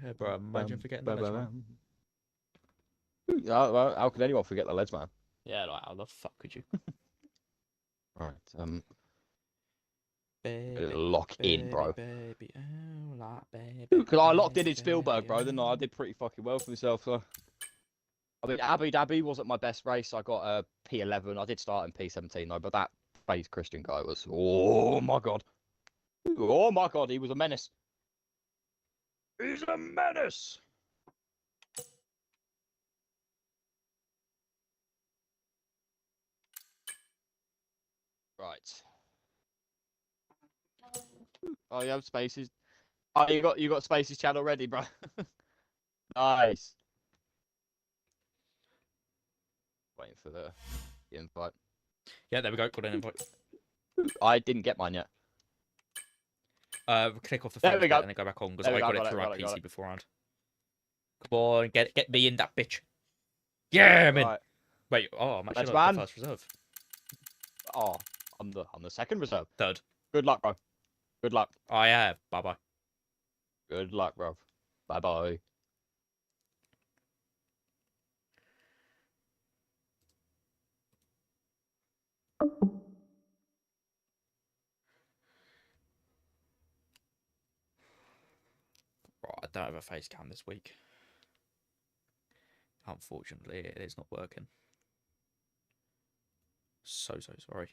Yeah, bro, imagine forgetting the Bum, ledge, bum, man. How could anyone forget the ledge, man? Yeah, like, how the fuck could you? Right, Baby, lock in, baby, bro. baby, oh, like baby, Because I locked in baby, in Spielberg, baby, bro. Then I oh. did pretty fucking well for myself. So. I mean, Abu Dhabi wasn't my best race. I got a P11. I did start in P17 though, but that FaZe Christian guy was, oh my god, oh my god, he was a menace. He's a menace. Right. Oh, you have spaces. Oh, you got spaces chat already, bro. Nice. Waiting for the invite. Yeah, there we go. Got an invite. I didn't get mine yet. Click off the There friends we bit go. and then go back on because There we I go. got it through our Got PC it. beforehand. Come on, get me in that bitch. Yeah, man. Right. Wait, oh, I'm actually Let's like run. the first reserve. Oh, I'm the second reserve. Third. Good luck, bro. Good luck. I have. Bye bye. Good luck, bro. Bye bye. Right, I don't have a face cam this week. Unfortunately, it is not working. So sorry.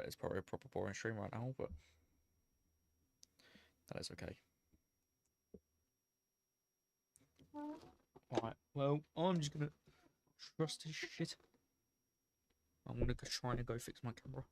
It's probably a proper boring stream right now, but that is okay. Right, well, I'm just gonna trust this shit. I'm gonna try and go fix my camera.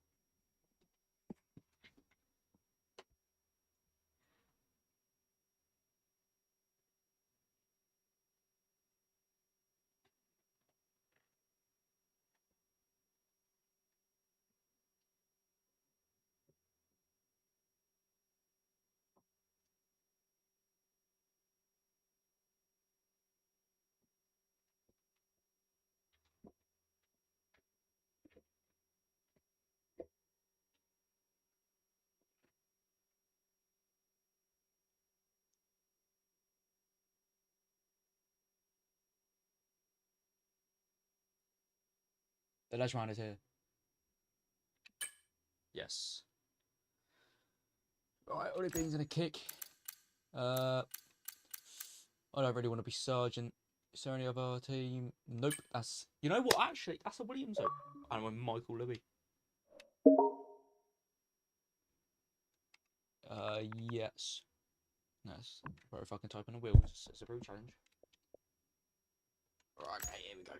The ledge round is here. Yes. Right, Ollie Beans in a kick. I don't really want to be sergeant. Is there any other team? Nope. That's, you know what? Actually, that's a Williams. I know Michael Louis. Yes. That's where if I can type in the wheels. It's a brew challenge. Right, okay, here we go.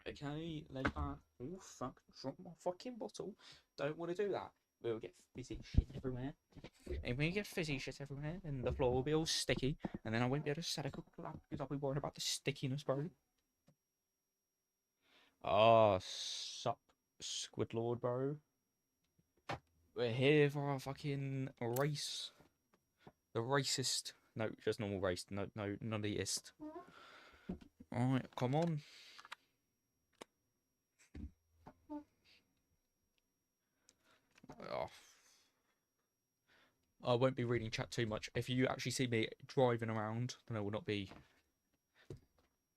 Okay, ledge bar. Oh fuck! Drop my fucking bottle. Don't want to do that. We'll get fizzy shit everywhere. And when you get fizzy shit everywhere, then the floor will be all sticky, and then I won't be able to set a good lap because I'll be worried about the stickiness, bro. Oh, sup, Squidlord, bro. We're here for our fucking race. The racist. No, just normal race. No, no, not the ist. Alright, come on. Oh. I won't be reading chat too much. If you actually see me driving around, then I will not be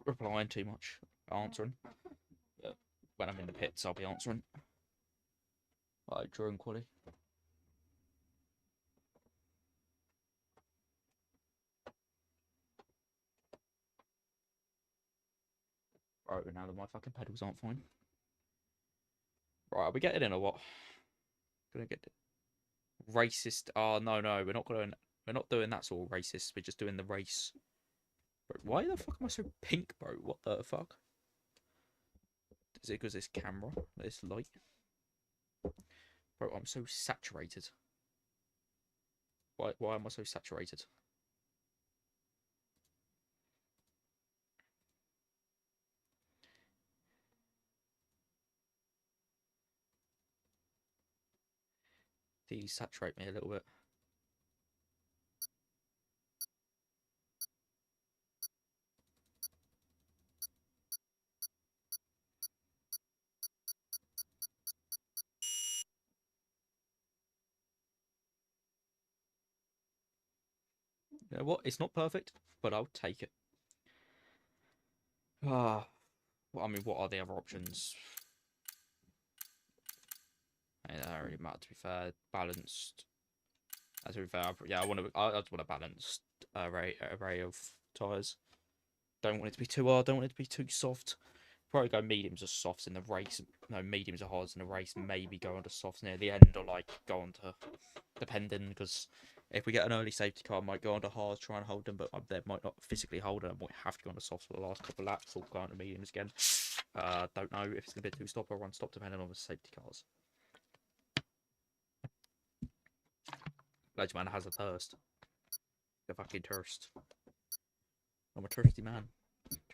replying too much, answering. But when I'm in the pits, I'll be answering. Like during quali. Right, now that my fucking pedals aren't fine. Right, are we getting in or what? Gonna get racist. Oh no, no, we're not going. We're not doing that sort of racist. We're just doing the race. Bro, why the fuck am I so pink, bro? What the fuck? Is it because this camera, this light? Bro, I'm so saturated. Why am I so saturated? Desaturate me a little bit. You know what? It's not perfect, but I'll take it. Ah, well, I mean, what are the other options? It don't really matter, to be fair. Balanced. To be fair, yeah, I just want a balanced array of tyres. Don't want it to be too hard. Don't want it to be too soft. Probably go mediums or softs in the race. No, mediums or hards in the race. Maybe go on to softs near the end, or like go on to depending. Because if we get an early safety car, I might go on to hards, try and hold them, but they might not physically hold them. I might have to go on to softs for the last couple of laps, or go on to mediums again. Don't know if it's gonna be two stop or one stop, depending on the safety cars. Ledge man has a thirst. A fucking thirst. I'm a thirsty man.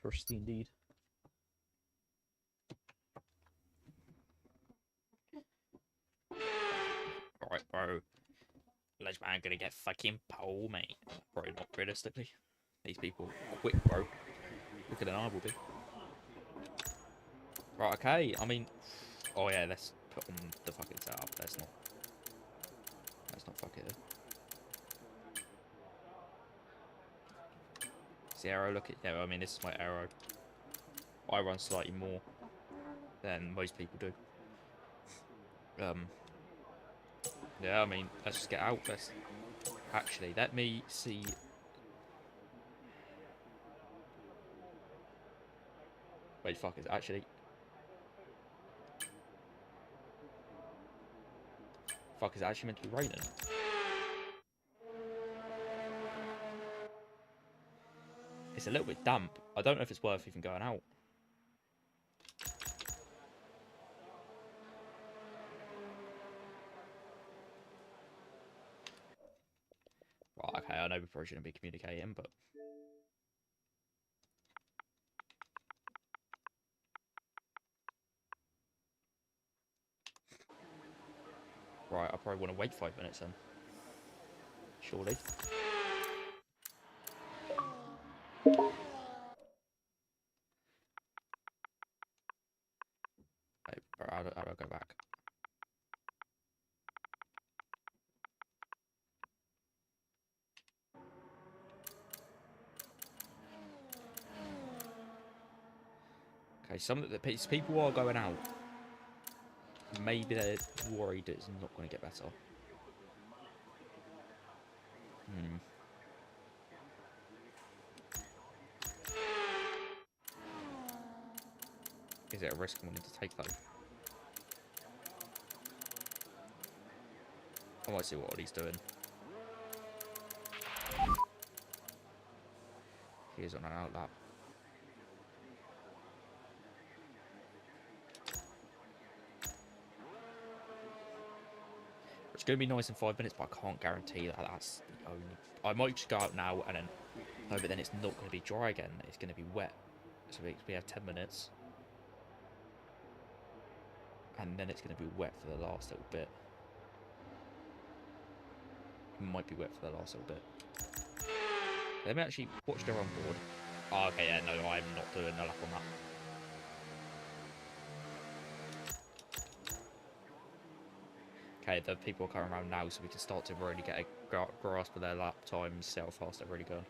Thirsty indeed. Alright, bro. Ledge man gonna get fucking pole, mate. Bro, not realistically. These people quick, bro. Quicker than I will be. Right, okay. I mean, oh yeah, let's put on the fucking setup. Let's not fuck it. The arrow, look at, yeah, I mean, this is my arrow. I run slightly more than most people do. Yeah, I mean, let's just get out. Let's actually let me see. Wait, fuck, it's actually. Fuck, it's actually meant to be raining. It's a little bit damp. I don't know if it's worth even going out. Right, okay, I know we probably shouldn't be communicating, but. Right, I probably want to wait 5 minutes then. Surely. Hey, how do I go back? Okay, some of the people are going out. Maybe they're worried it's not going to get better. Is it a risk I'm willing to take though? I might see what he's doing. He is on an outlap. It's going to be nice in 5 minutes, but I can't guarantee that that's the only. I might just go out now and then. No, but then it's not going to be dry again. It's going to be wet. So we have 10 minutes. And then it's going to be wet for the last little bit. Might be wet for the last little bit. Let me actually watch their on board. Oh, okay, yeah, no, I'm not doing a lap on that. Okay, the people are coming around now, so we can start to really get a grasp of their lap times, see how fast they're really going.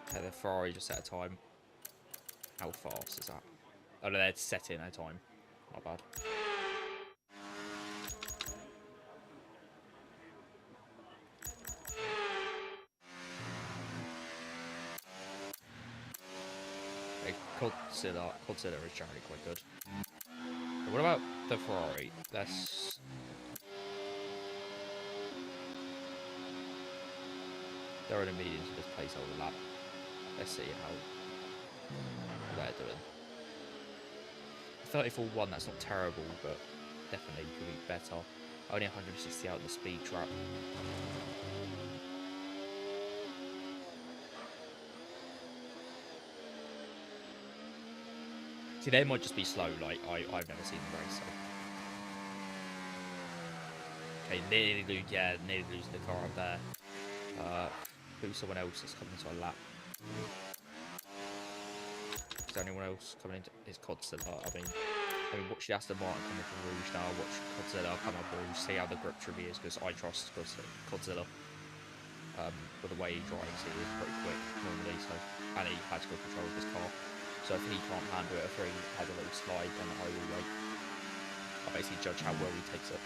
Okay, the Ferrari just set a time. How fast is that? Oh, no, they're setting a time. Not bad. Consider is generally quite good. But what about the Ferrari? They're in a medium to this placeholder lap. Let's see how they're doing. 34.1, that's not terrible, but definitely could be better. Only 160 out in the speed trap. See, they might just be slow, like, I've never seen them race, so. Okay, nearly losing the car up there. Who's someone else that's coming into a lap? Is there anyone else coming into? It's Godzilla, I mean, watch the Aston Martin coming from Rouge now, watch Godzilla come up Rouge, see how the grip trim is, because I trust Godzilla. With the way he drives, he is pretty quick normally, so, and he has good control of his car. So if he can't handle it, if he has a little slide, then I will wait. I'll basically judge how well he takes it.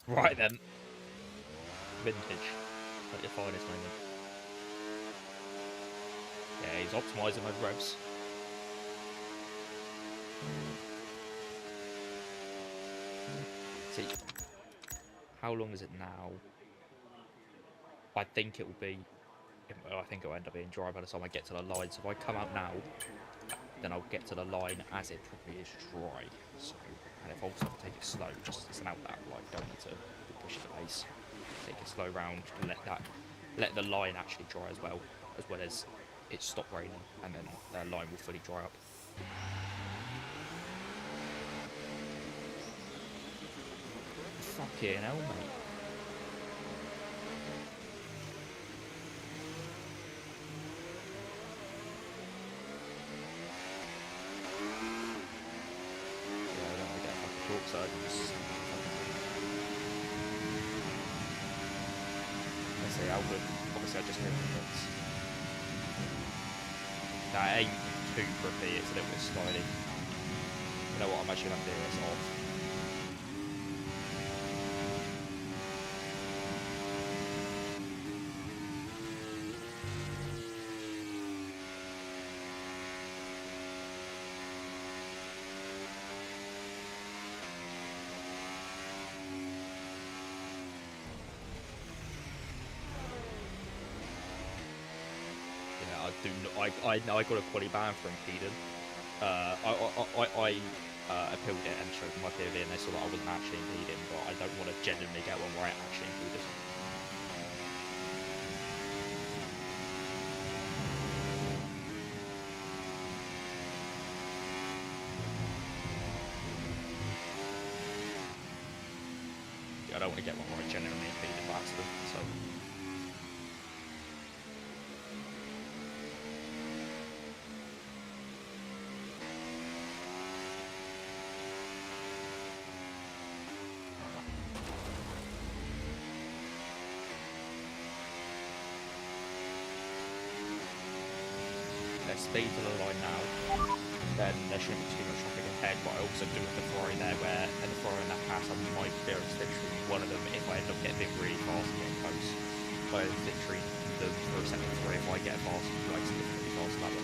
Right then. Vintage. At your finest moment. Yeah, he's optimising those revs. See, how long is it now? I think it will be. I think it'll end up being dry by the time I get to the line. So if I come out now, then I'll get to the line as it probably is dry. So, and if also take it slow, just it's an out that like don't need to push the pace. Take it slow round and let the line actually dry as well as it stop raining, and then the line will fully dry up. Fucking hell, mate. Yeah, I don't want to get fucking short surgeons. Let's say Albert. Obviously, I just hit the bits. That ain't too grippy, it's a little bit slidey. You know what, I'm actually going to do this off. I got a quality ban from Eden. I appealed it and showed my POV, and they saw that I wasn't actually impeding, but I don't want to genuinely get one where I actually impeded. Yeah, I don't want to get one where I genuinely impeded by accident, so. Speed to the line now, then there shouldn't be too much traffic ahead, but I also do have the Ferrari there where, and the Ferrari in that pass, I might be able to literally one of them if I end up getting it really fast and getting close. So I literally them for a second three if I get fast, like significantly fast that one.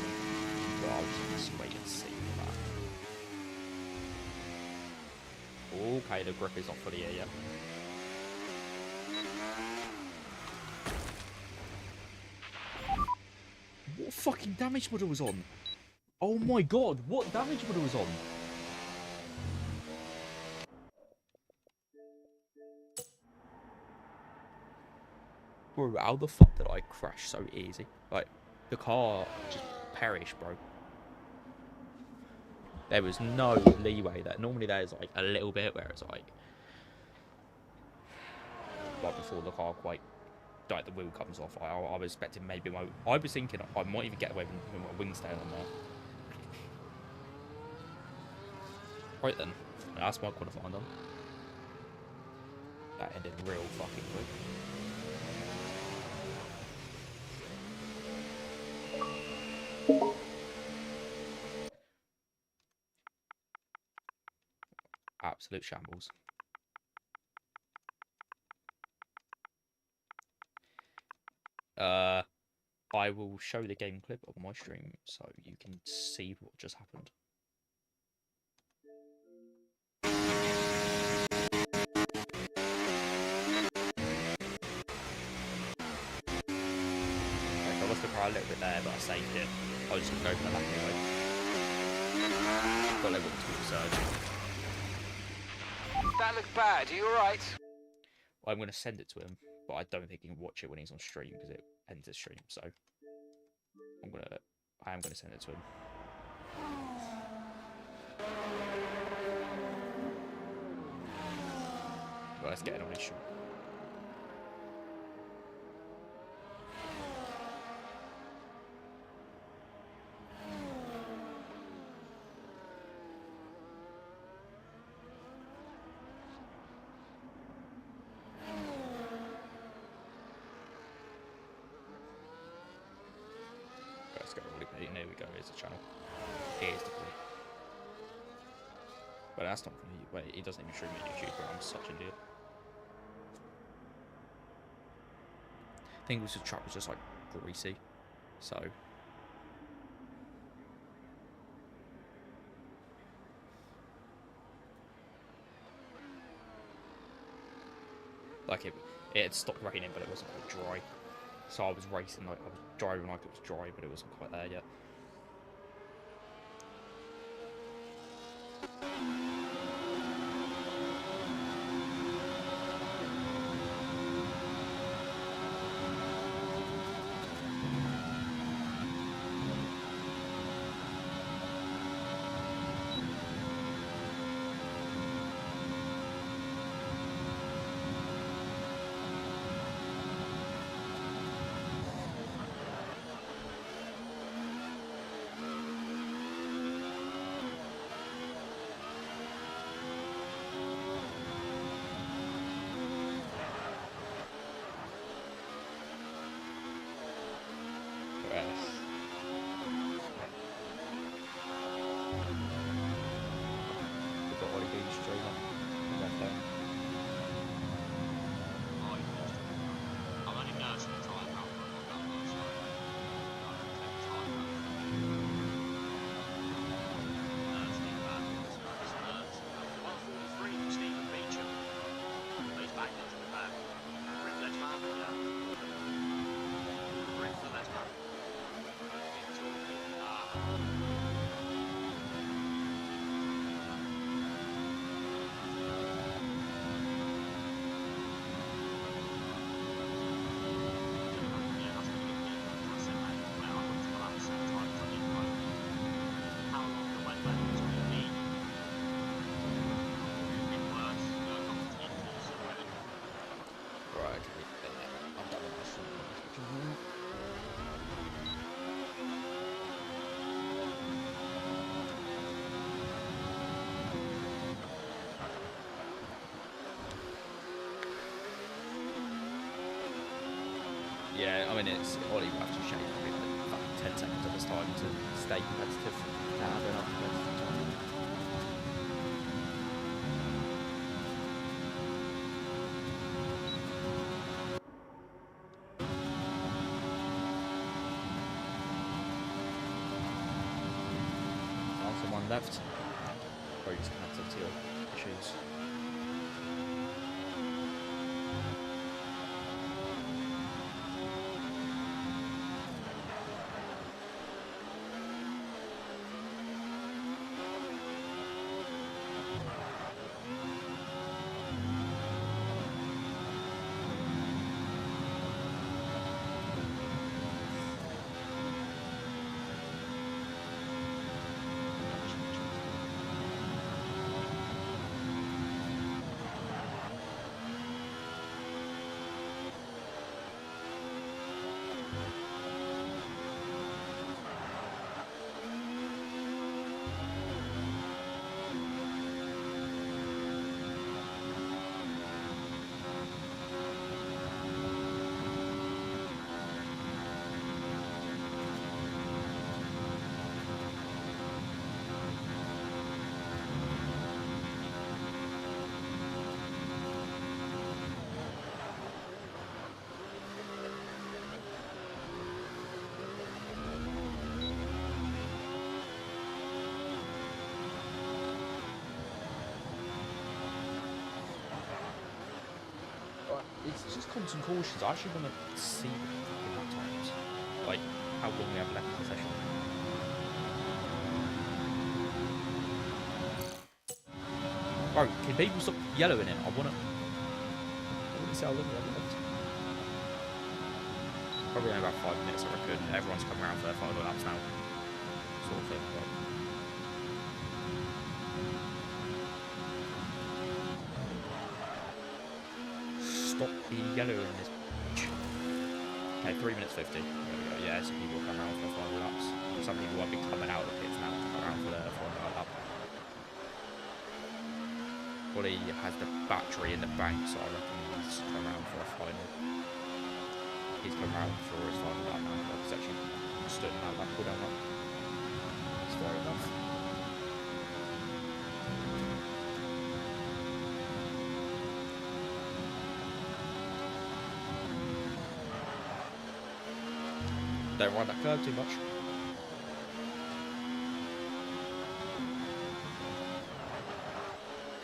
But I'll just wait and see for that. Okay, the grip is not fully here yet. fucking damage model was on? Oh my god, what damage model was on? Bro, how the fuck did I crash so easy? Like, the car just perished, bro. There was no leeway there. Normally there's like a little bit where it's like before the car quite, like the wheel comes off. I was expecting maybe I was thinking I might even get away with my wings down on there. Right then, that's my qualifying done. That ended real fucking quick. Absolute shambles. I will show the game clip on my stream so you can see what just happened. I lost the car a little bit there, but I saved it. I was just going to go for the back anyway. Got level 2 surge. That looked bad. Are you alright? I'm going to send it to him, but I don't think he can watch it when he's on stream because it ends his stream. So I am going to send it to him. Well, let's get it on his shoot. Let's go. There we go. Here's the channel. Here's the play. But that's not from you. Wait, he doesn't even stream on YouTube, bro. I'm such an idiot. I think the truck was just like greasy, so. Like it had stopped raining, but it wasn't quite dry. So I was racing like I was driving like it was dry, but it wasn't quite there yet. Yeah, I mean, Ollie will have to shave probably like fucking 10 seconds of his time to stay competitive. Nah, they're not competitive. Someone left. Probably just connected to your issues. just constant cautions. I actually want to see the lap times, like how long we have left in the session. Bro, can people stop yellowing it? I want to see how long we have left. Probably only about 5 minutes, I reckon. Everyone's coming around for their final laps now, sort of thing. But stop the yellow in this. Okay, 3 minutes 50. There we go. Yeah, some people come around for their final laps. Some people won't be coming out of the pits now to come around for their final lap. Well, he has the battery in the bank, so I reckon he's come around for a final. He's come around for his final lap now. Like he's actually stood in that lap cooldown lap. It's fair enough. Don't ride that curve too much.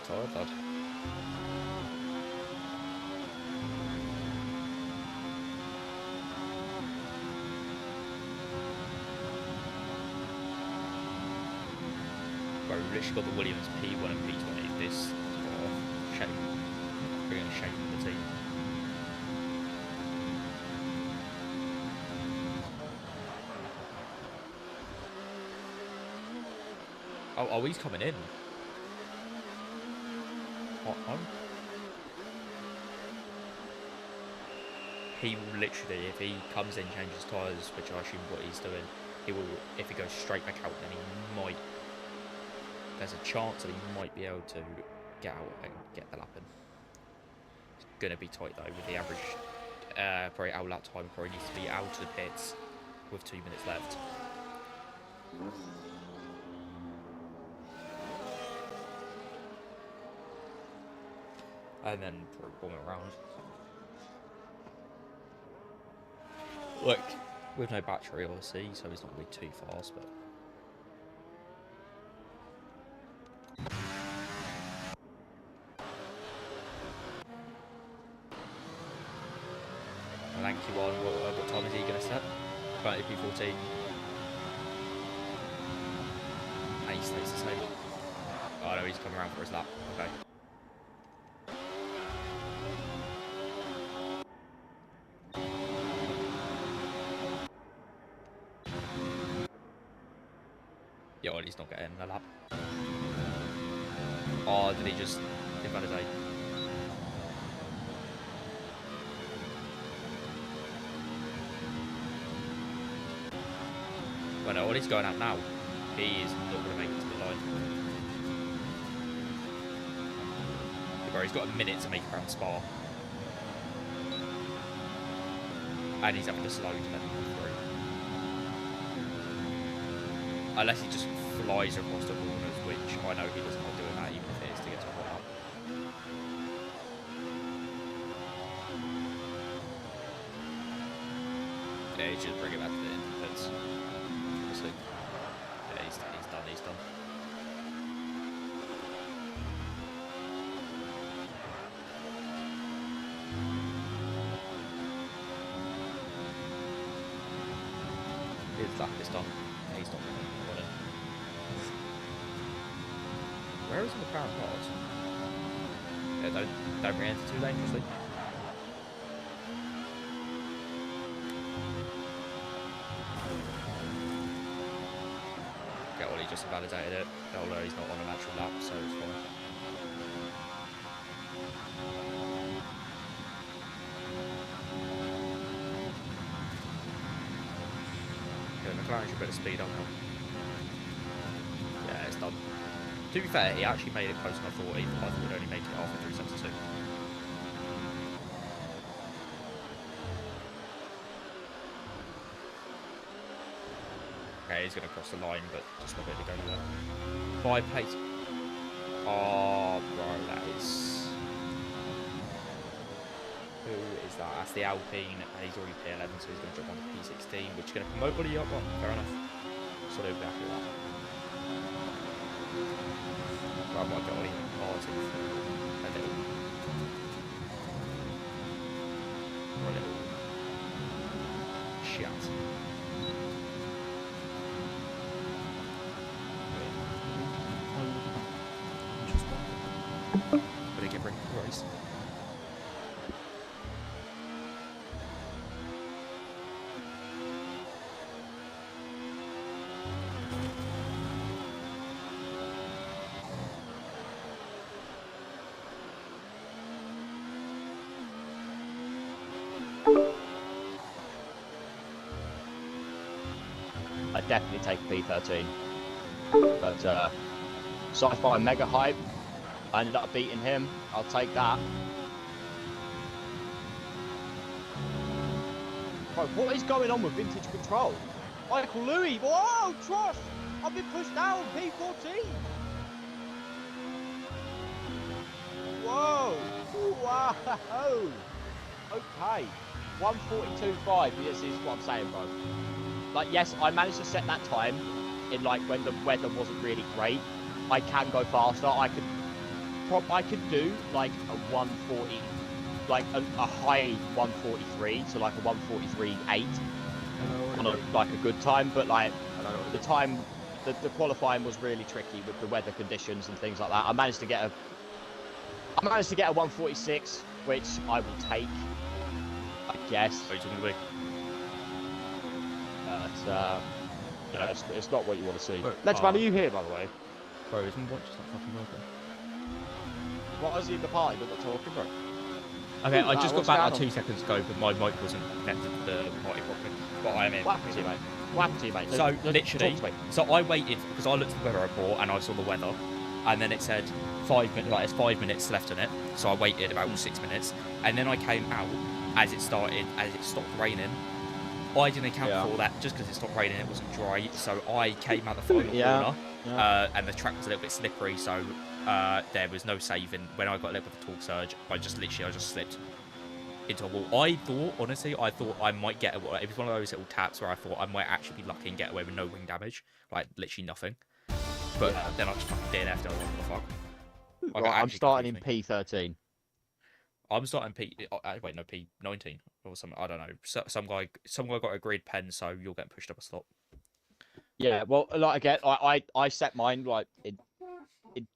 Tired, lad. Bro, we've literally got the Williams P1 and P20. This shape. Bringing a shape of the team. Oh, he's coming in. Hot on. He will literally, if he comes in, changes tyres, which I assume what he's doing, he will, if he goes straight back out, then he might, there's a chance that he might be able to get out and get the lap in. It's going to be tight though, with the average, probably out lap time, probably needs to be out of the pits with 2 minutes left. And then probably bomb it around. Look, with no battery obviously, so he's not going to be too fast, but lanky one, what time is he going to set? 20p14. And he stays the same. Oh no, he's coming around for his lap. Okay. Yeah, well, he's not getting a lap. Oh, did he just invalidate? Well, no, all he's going out now, he is not going to make it to the line. Bro, he's got a minute to make around Spa. And he's having to slow to let him come through. Unless he just flies across the corners, which I know he doesn't like doing that, even if it is to get to a hot lap. Yeah, he should bring it back to the end because obviously, yeah, he's done. His lap is done. Yeah, he's not running. Where is the crown cars? Yeah, don't re-enter too dangerously. Okay, well, he just validated it. Although he's not on a natural lap, so it's fine. Yeah, McLaren should better speed up now. Yeah, it's done. To be fair, he actually made it close enough for what I thought he'd only make it halfway through sector 2. Okay, he's going to cross the line, but just not really going to there. 5 pace. Oh, bro, that is... Who is that? That's the Alpine, and he's already P11, so he's going to drop on to P16, which is going to promote Ollie up. Well, fair enough. So they'll be happy with that. I might get Ollie party a little. Brilliant. Shit. Better get ready for the race. I definitely take P13. But Sci-Fi Mega Hype, I ended up beating him. I'll take that. Bro, what is going on with Vintage Control? Michael Louis, whoa, trust! I've been pushed down, P14! Whoa! Wow! Okay. 142.5, this is what I'm saying, bro. Like, yes, I managed to set that time in, like, when the weather wasn't really great. I can go faster. I could do, like, a 140, like, a high 143, so, like, a 143.8 on, like, a good time. But, like, the time, the qualifying was really tricky with the weather conditions and things like that. I managed to get a 146, which I will take, I guess. What are you talking about? It's not what you want to see. But, Ledgeman, are you here, by the way? Bro, isn't watch just like fucking working? What was he in the party but not talking, bro? Okay, I just got what's back like going 2 seconds ago, but my mic wasn't connected to the party properly. But I am in. What happened to you, mate? What happened to you, mate? So Talk literally, to me. so I waited because I looked at the weather report and I saw the weather, and then it said 5 minutes, like it's 5 minutes left on it. So I waited about 6 minutes, and then I came out as it stopped raining. I didn't account for that just because it stopped raining. It wasn't dry, so I came out the final corner, and the track was a little bit slippery, so there was no saving. When I got a little bit of a torque surge, I just slipped into a wall. I thought I might get it was one of those little taps where I thought I might actually be lucky and get away with no wing damage, like literally nothing. But then I just fucking DNF'd. I was like, what the fuck? Right, I'm starting in P13. I'm starting P19 or something. I don't know. Some guy got a grid pen, so you're getting pushed up a slot. Yeah, well, like again, I set mine like in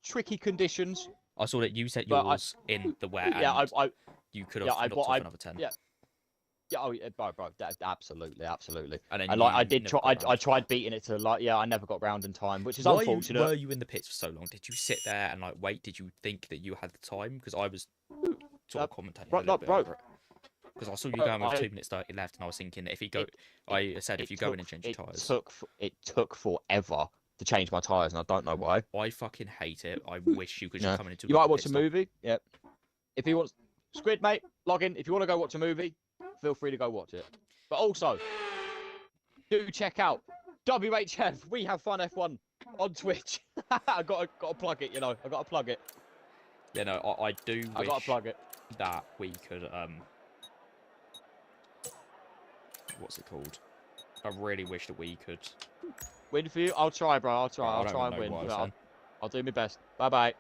tricky conditions. I saw that you set yours in the wet. Yeah, and you could have knocked off another 10. Yeah. Yeah, oh, yeah, bro, absolutely. And then like I tried beating it to like, I never got round in time, which is unfortunate. Were you in the pits for so long? Did you sit there and like wait? Did you think that you had the time? Because I was sort of commentating a little bit over it. Because I saw you going with 2 minutes 30 left, and I was thinking that if you go, I said if you go in and change your tires. It took forever to change my tires, and I don't know why. I fucking hate it. I wish you could just come into. You might watch a movie. Yep. If he wants Squid, mate, log in. If you want to go watch a movie, feel free to go watch it. But also, do check out WHF. We Have Fun F1 on Twitch. I got to plug it. I got to plug it. Yeah, no, I do. I got to plug it. That we could what's it called? I really wish that we could win for you. I'll try, bro. I'll try and win. I'll do my best. Bye bye.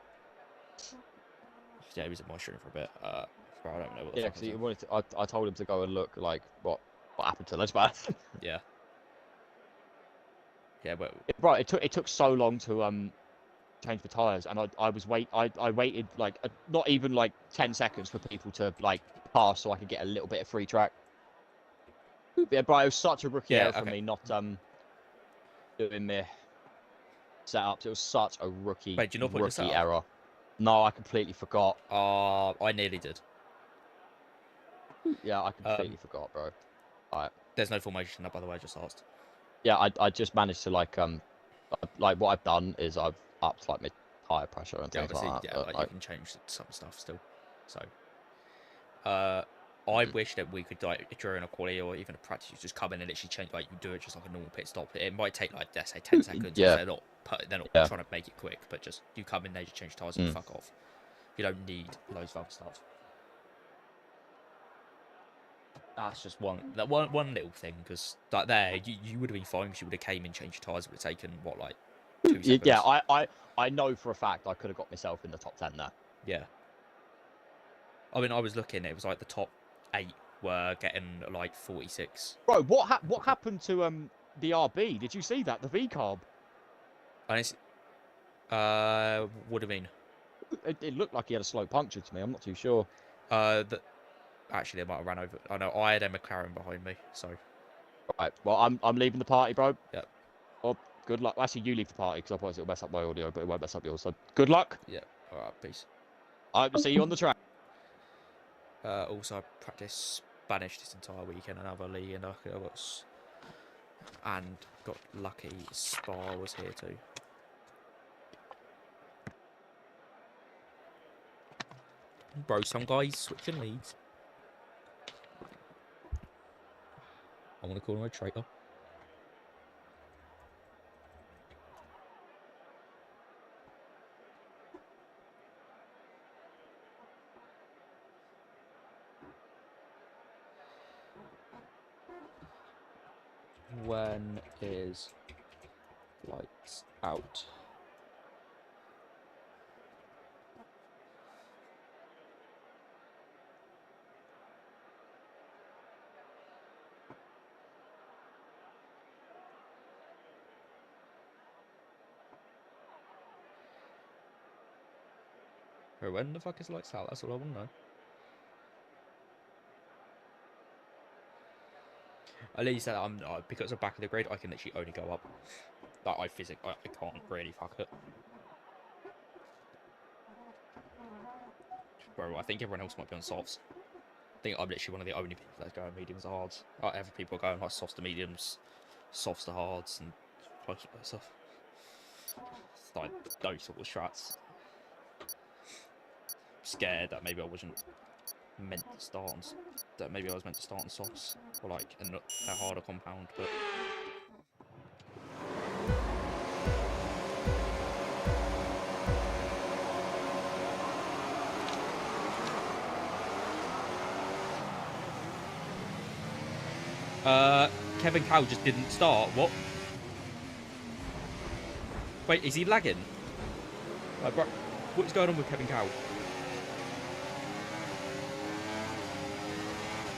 Yeah, he was at my stream for a bit. Bro, I don't know what. Yeah, because he wanted to. I told him to go and look like what happened to Ledgeman. Yeah. Yeah, but right. It took so long to change the tires, and I waited like not even like 10 seconds for people to like pass so I could get a little bit of free track. Yeah, bro, it was such a rookie error for me not doing the setups. It was such a rookie error. No, I completely forgot. I nearly did. Yeah, I completely forgot, bro. Alright. There's no formation up, by the way. I just asked. Yeah, I just managed to like what I've done is I've upped like my tire pressure and things like that. Yeah, like you can change some stuff still. So, I wish that we could like during a quali or even a practice, you just come in and literally change. Like you do it just like a normal pit stop. It might take like let's say 10 seconds. Yeah. They're not trying to make it quick, but just you come in there, you change tires and fuck off. You don't need loads of other stuff. That's just one little thing, because like there, you would have been fine because you would have came in, changed your tires. It would have taken what, like 2 seconds. Yeah, I know for a fact I could have got myself in the top 10 there. Yeah. I mean, I was looking. It was like the top 8 were getting like 46. Bro, what happened to the RB? Did you see that? The V carb. And it's what do you mean? It looked like he had a slow puncture to me. I'm not too sure. The, actually, they might have ran over. I know I had a McLaren behind me, so Right. Well, I'm leaving the party, bro. Yep. Well, good luck. Actually, you leave the party because otherwise it'll mess up my audio, but it won't mess up yours. So good luck. yeah. All right, peace. I hope to see you on the track. Also, I practiced Spanish this entire weekend, another league, and got lucky. Spa was here too. Bro, some guys switching leagues. I want to call him a traitor. When is lights out? Bro, when the fuck is lights out? That's all I want to know. At least I'm because of back of the grid, I can literally only go up. Like I can't really fuck it. Bro, I think everyone else might be on softs. I think I'm literally one of the only people that's going mediums to hards. Other people are going like softs to mediums, softs to hards, and stuff. It's like those sort of strats. Scared that maybe I wasn't meant to start on. That maybe I was meant to start on softs or like a harder compound, but. Kevin Cow just didn't start. What? Wait, is he lagging? Bro, what is going on with Kevin Cow?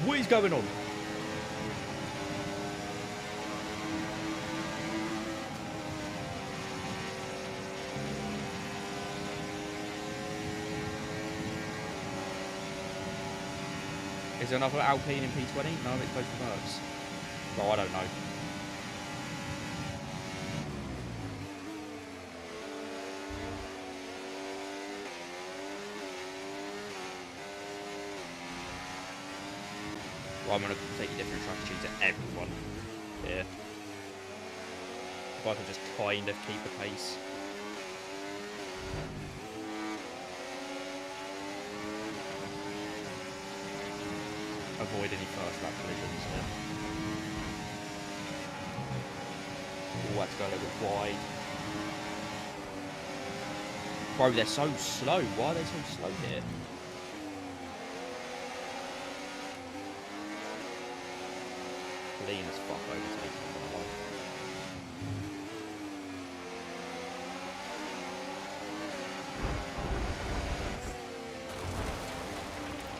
What is going on? Is there another Alpine in P20? No, it's both works. Well, I don't know. Well, I'm on a completely different strategy to everyone here. If I can just kind of keep the pace. Avoid any first lap collisions here. Oh, let's go a little bit wide. Bro, they're so slow. Why are they so slow here? Clean as fuck overtaking.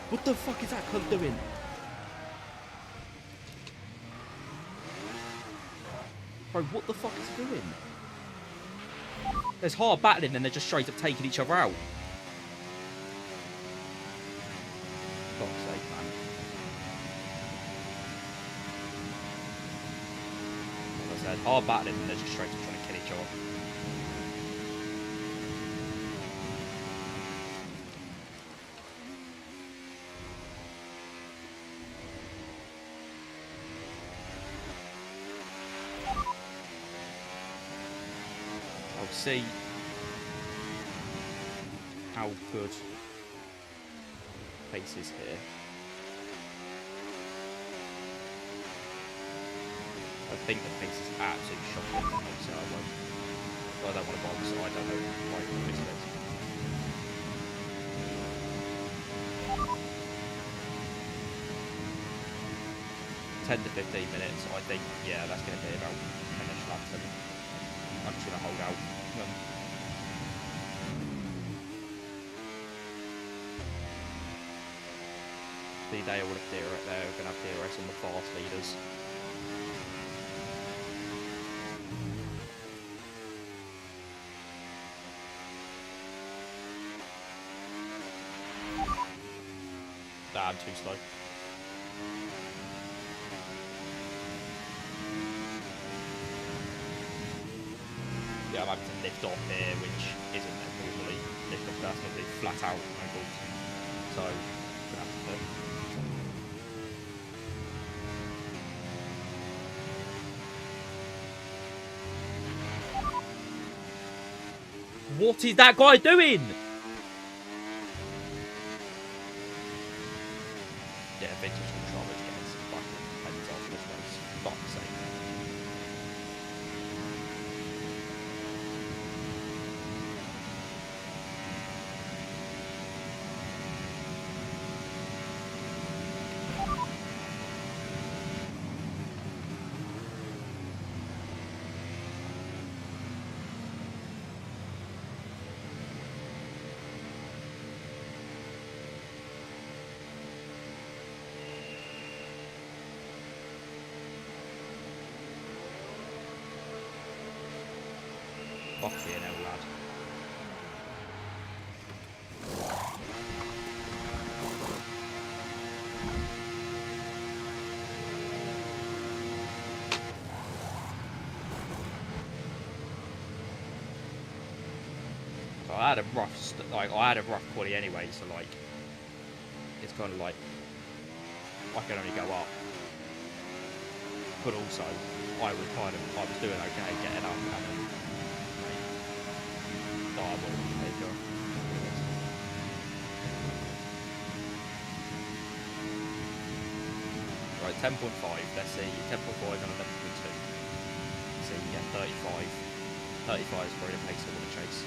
What the fuck is that cunt doing? Bro, what the fuck is he doing? There's hard battling and they're just straight up taking each other out. Fuck's sake, man. Like I said, hard battling and they're just straight up trying to kill each other. See how good pace is here. I think the pace is absolutely shocking. So I don't want to bother, so I don't know why this is. 10 to 15 minutes, I think, yeah, that's going to be about 10ish laps. I'm just going to hold out. Hopefully they all have DRS. They're going to have DRS on the fast leaders. Nah, I'm too slow. Yeah, I'm having to lift off here, which isn't normally lift off. That's normally flat out angles. So, I'm gonna have to do. What is that guy doing? Yeah, vintage controllers get his fucking heads off this race. Fuck's sake. Fucking hell, lad. So I had a rough, I had a rough quali anyway. So like, it's kind of like I can only go up, but also I was doing okay getting up and then Right, 10.5, let's see, 10.5 and 11.2. So you get 35. 35 is probably the pace I want to chase.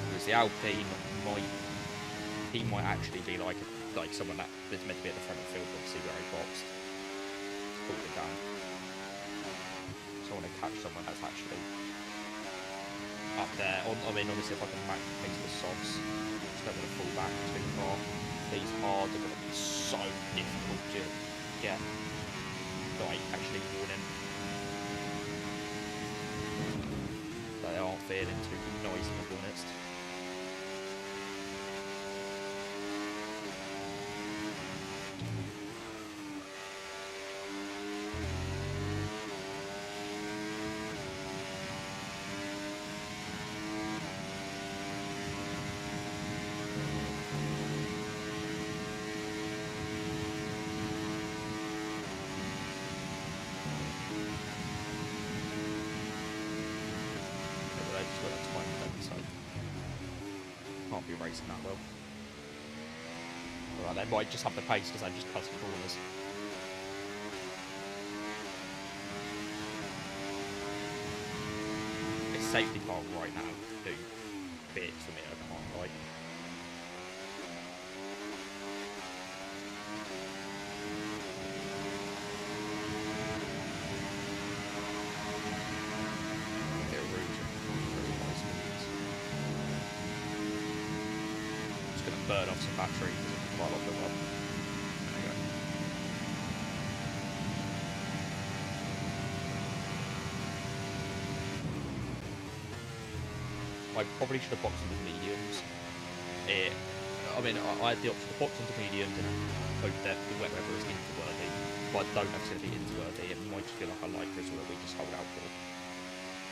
Because the Alpine might actually be like someone that is meant to be at the front of the field, obviously where he boxed. Pulled it down. So I want to catch someone that's actually up there. I mean, obviously if I can match the pace of the softs, just don't want to fall back too far. These hards are going to be so difficult to get, like, actually worn in. They aren't feeling too noisy, to be honest. Can't be racing that well. Alright, they might just have the pace because they just cut some corners. This safety car right now do bits for me, I can't like. Burn off some battery because it's quite a lot of them up. There you go. I probably should have boxed into mediums. I mean, I had the option to box into mediums and hope that the wet weather is into-worthy, but I don't know if it's going to be into-worthy. It might just feel like a light drizzle that we just hold out for.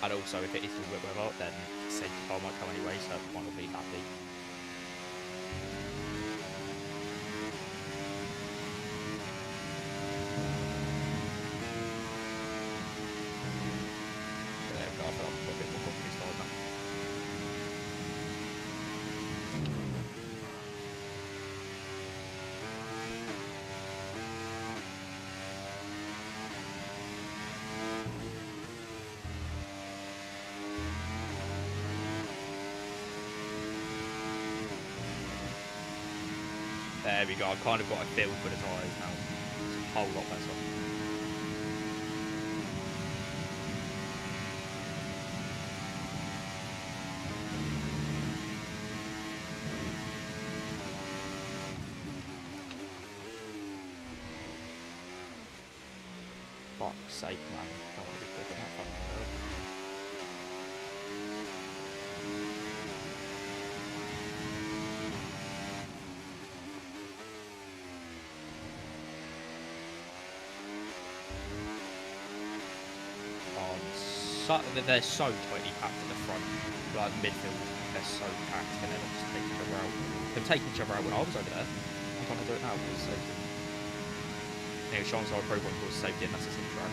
And also, if it is the wet weather, then safety car might come anyway, so it might not be that big. There we go, I've kind of got a feel for the tyres now. It's a whole lot better. fuck's sake, man. Can't really click on that fucking curve. They're so tightly packed at the front, like midfield. They're so packed, and they're just taking each other out. They're taking each other out when I was over there. I'm trying to do it now because safety. Anyway, Sean's our pro one towards safety, and that's his intro.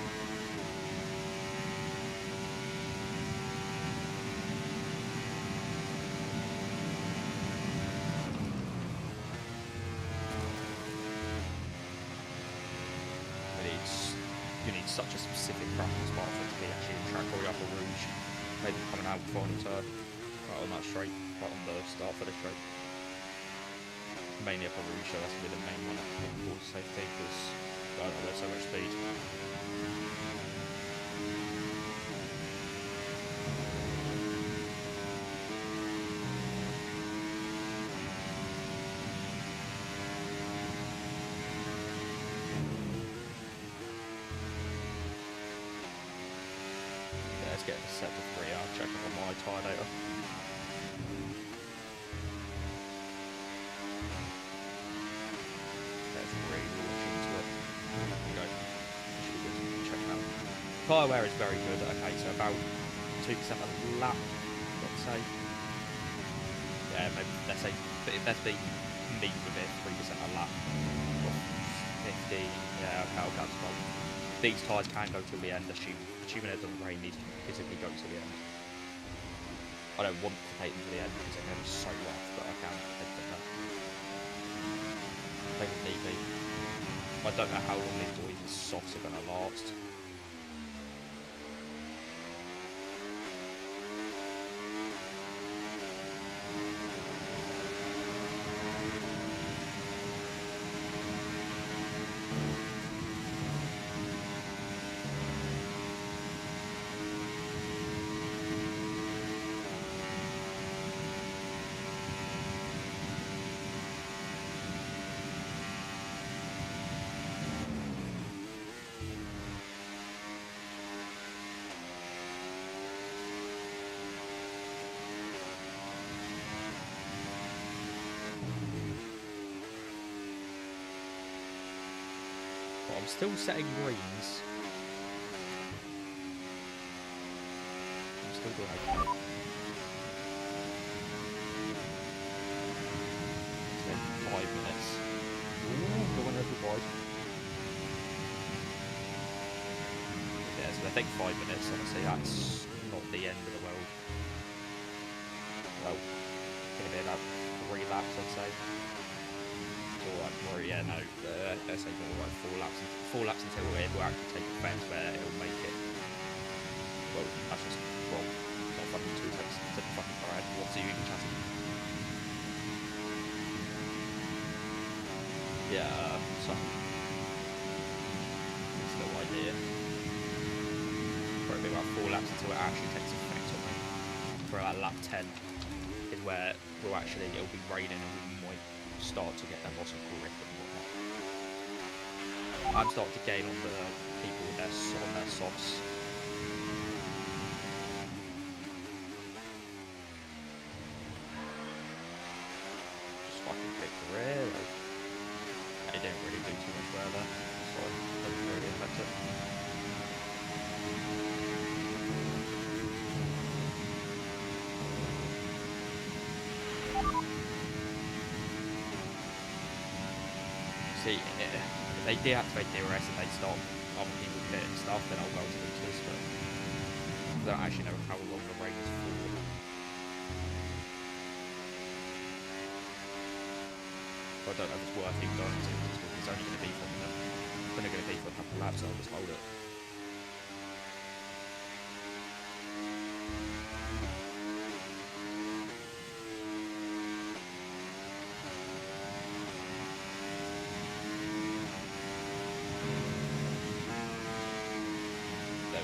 You need such a specific crafting spot for it to be actually in track or Upper Rouge. Maybe coming out before on turn. Right on that straight, right on the start for the straight. Mainly Upper Rouge, so that's going to be the main one towards safety because I don't know, there's so much speed. Getting set to 3. I'll check up on my tyre data. There's 3, we'll look into it. There we go. Should be good. Check out. Tyre wear is very good. Okay, so about 2% a lap, let's say. Yeah, maybe let's say, let's be meat with it, 3% a lap. 15, yeah, okay, I'll go to 12. These tyres can go till the end, assuming it doesn't rain, these can physically go till the end. I don't want to take them to the end because they're going to be so rough, but I can take them there. They can need me. I don't know how long these boys' softs are going to last. I'm still setting greens. I'm still doing okay. It's been 5 minutes. Ooh, going over wide. Yeah, so they take 5 minutes. Honestly, that's not the end of the world. Well, gonna be about 3 laps, I'd say. Or yeah, no, let's say more like 4 laps until it will actually take effect where it will make it. Well, that's just wrong. Not fucking 2 seconds to the fucking parade. What's the even chatting? Yeah, so it's no idea. Probably about 4 laps until it actually takes effect on me. For about lap 10 is where it'll be raining and we might start to get that loss of grip and whatnot. I'm starting to gain on the people with on their softs. Just fucking pick really. They didn't really do too much wear there, so it doesn't really affect it. See, if they deactivate DRS and they stop other people hitting stuff, then I'll go to boosters, but I don't actually know how long the rain is for. I don't know if it's worth even going to, it's only going to be for a couple of laps, so I'll just hold it.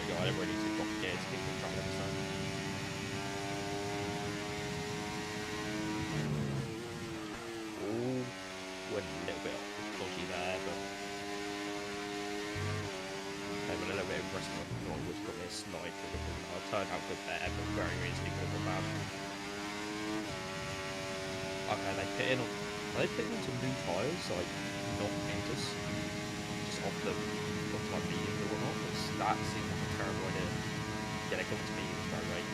I don't really need to drop gears to get the track every time. Ooh, went a little bit dodgy there, but they went a little turned out good there, but very easily could have gone bad. Okay, they put in. Are they putting in some new tyres, like not Ventus, just off the like mediums or whatnot? That seems like a terrible idea. Yeah, they come to mediums very late.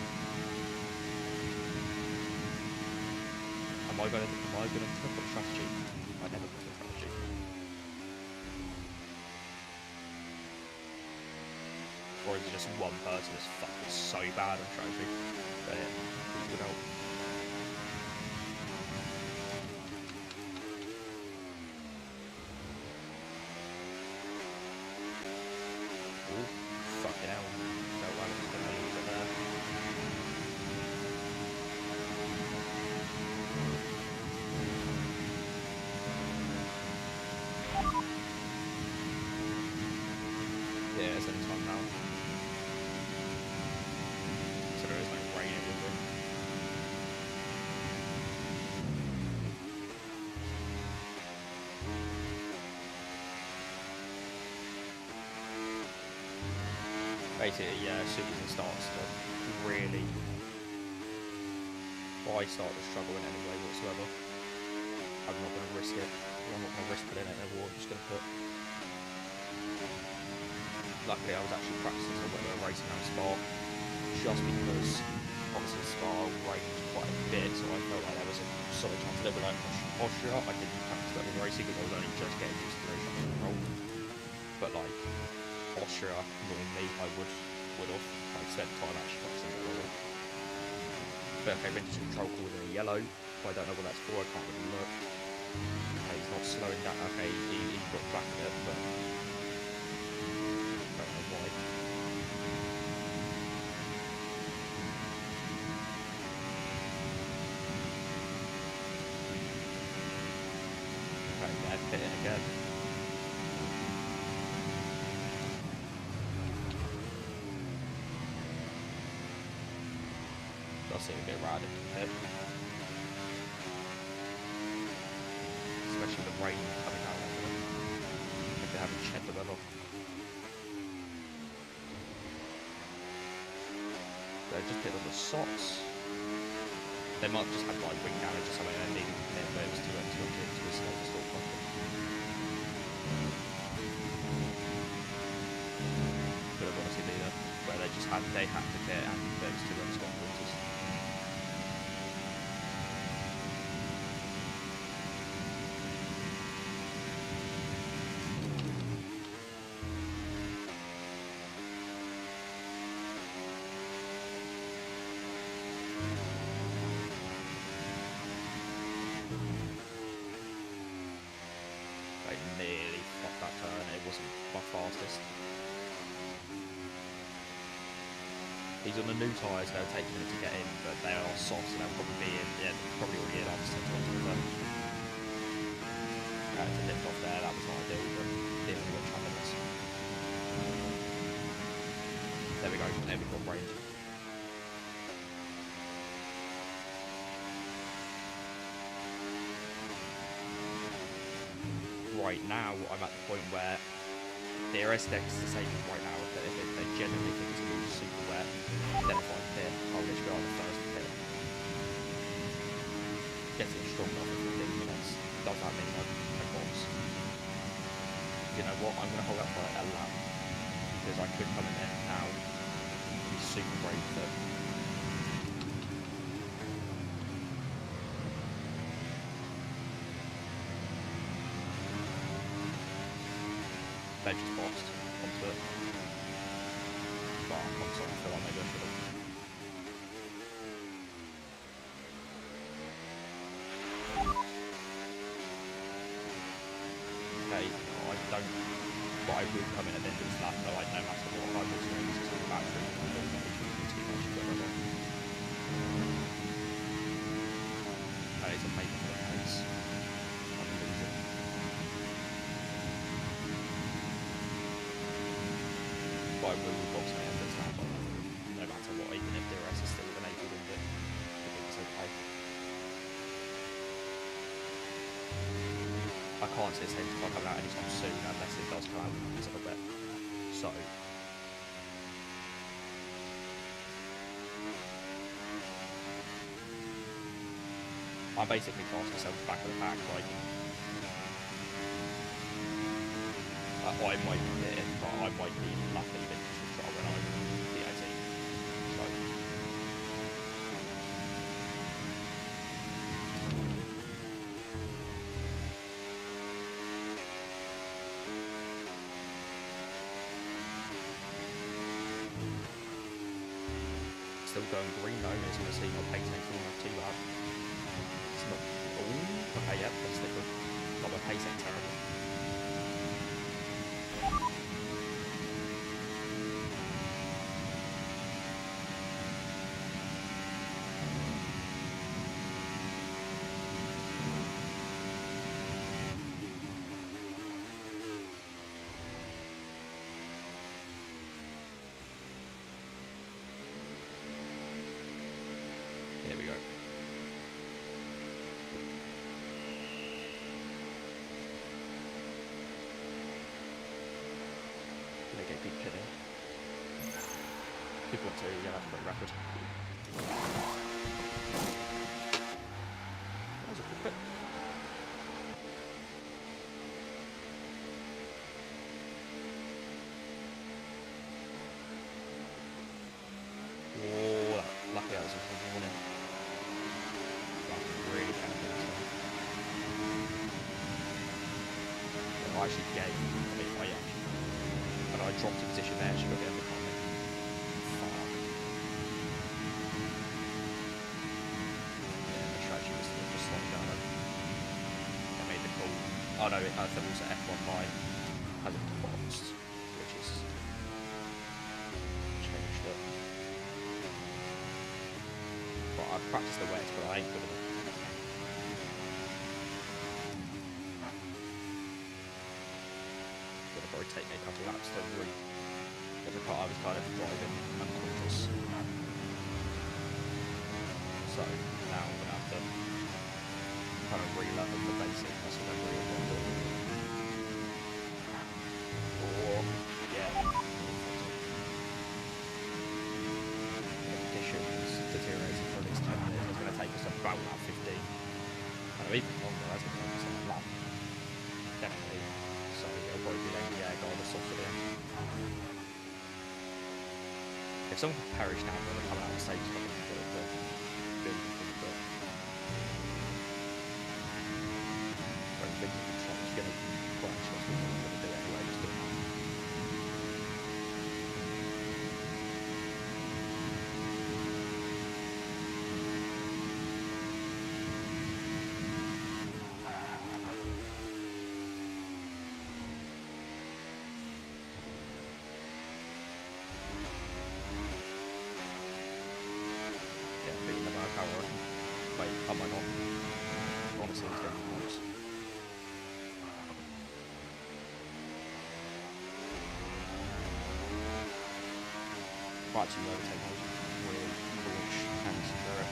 Am I going to put a strategy? I never put a strategy. Or is it just one person that's fucking so bad on strategy that it would help? Ooh, fucking hell. No one is going to lose it there. Yeah, it's any time now. So there is no rain anymore. Basically, yeah, as soon as it starts to really, I start to struggle in any way whatsoever. I'm not going to risk it. I'm not going to risk putting it in a war. I'm just going to put. Luckily, I was actually practicing some when we were racing around Spa, just because obviously Spa rained quite a bit, so I felt like there was a solid chance of it. Like Austria, I didn't practice that with racing because I was only just getting used to the control. But like Austria, normally I would have. I spent time actually practicing that level. But okay, vintage control called in a yellow. I don't know what that's for. I can't really look. Okay, he's not slowing down. Okay, he got back a bit, but. I don't know why. Okay, they're pitting again. Does seem a bit random to hit. Especially the rain coming out of it. I think they haven't checked the weather. They're just hit on the socks. They might just have like wing damage or something and needed to hit, but it was too late to look into the snow to stop fucking. Could have honestly been there, where they just had to hit and there was too late to stop quarters. I nearly fucked that turn, it wasn't my fastest. These are the new tyres, they'll take a minute to get in, but they are soft, so they'll probably be in, yeah, probably already in after 10 minutes. To lift off there, that was not ideal, but dealing with traffic. There we go, there we got range. Right now, I'm at the point where the RSX is saying right now that if they genuinely think it's going to be super wet, then if I pit, I'll literally go on the first pit. Getting strong enough in 15 minutes. Does that mean I box? You know what? I'm going to hold up for a lap because I could come in there now and be super brave with it. They just boxed onto it. But I'm sorry, I feel like maybe I should have. Okay, I don't. But I will come in at the end of this lap, though I know matter what I was doing, this is the battery. I don't know which one's too much to go on. That is a paper for the case. I'm losing. But I will box my end of this lap, no matter what, even if the rest is still enabled in it. I think it's okay. I can't see a safety car coming out anytime soon unless it does come out because of a bit. So I basically class myself back of the pack. Like, I might be it, but I might be lucky vintage control when I'm P18. So. Still going green though, as you can see, my pace ain't falling off too bad. It's not. Oh, okay, yeah, that's different. But my pace ain't terrible. Here we go. Gonna get beat pitting. 2.2, yeah, that's pretty rapid. That was a good pit. Whoa, lucky that was a warning. That's really kind of good stuff. I actually gave a bit high actually. But I dropped a position there, she got the end of me. Fuck. Yeah, the strategy was to just slow down. I made the call. Oh no, I thought also F1 line has it boxed, which is changed it. But I've practiced the wets, but I ain't good at it. Gonna probably take me a couple laps to get the car I was kind of driving unconscious. So now I'm gonna have to kind of relearn the basics. That's what I'm really going to do. Or yeah. Conditions deteriorating for at least 10 minutes. It's gonna take us about 15. Even longer, that's gonna take us a lap. Definitely. So it'll probably be like, yeah, got all the stuff for the end. If someone could perish now, I'm gonna come out and save something for the build for the book. But I think Trump's gonna crash, that's what I'm gonna do anyway, just to power. Wait, I might not. Honestly, it's getting close. Might actually lower technology with launch and secure it.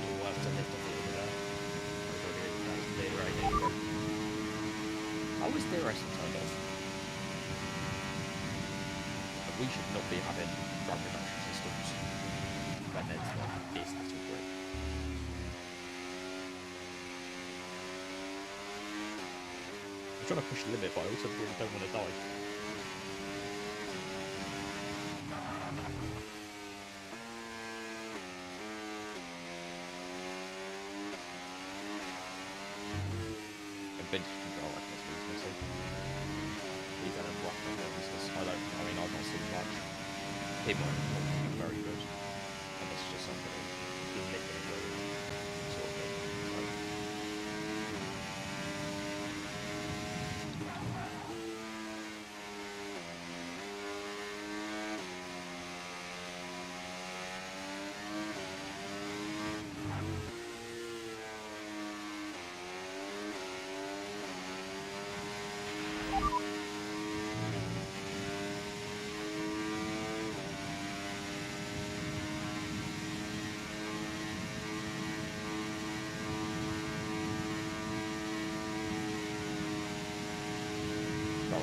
We'll have to lift off a little bit there. How is the racing turned off? We should not be having drug reduction systems when there's this little group. I'm trying to push the limit, but I also really don't want to die. And vintage control, I guess, was missing. He's had a rough on business. I've not seen much. He might be very good. And it's just something he's licking and going sort of thing. So.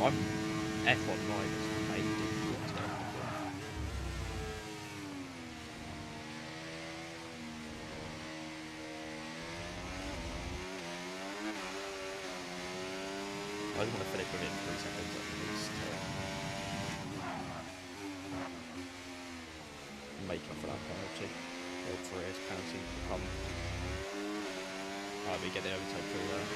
I'm F1 riders made difficult to I just want to finish within 3 seconds at least. Make up for that penalty. Or for his penalty to come. We get the overtake through there.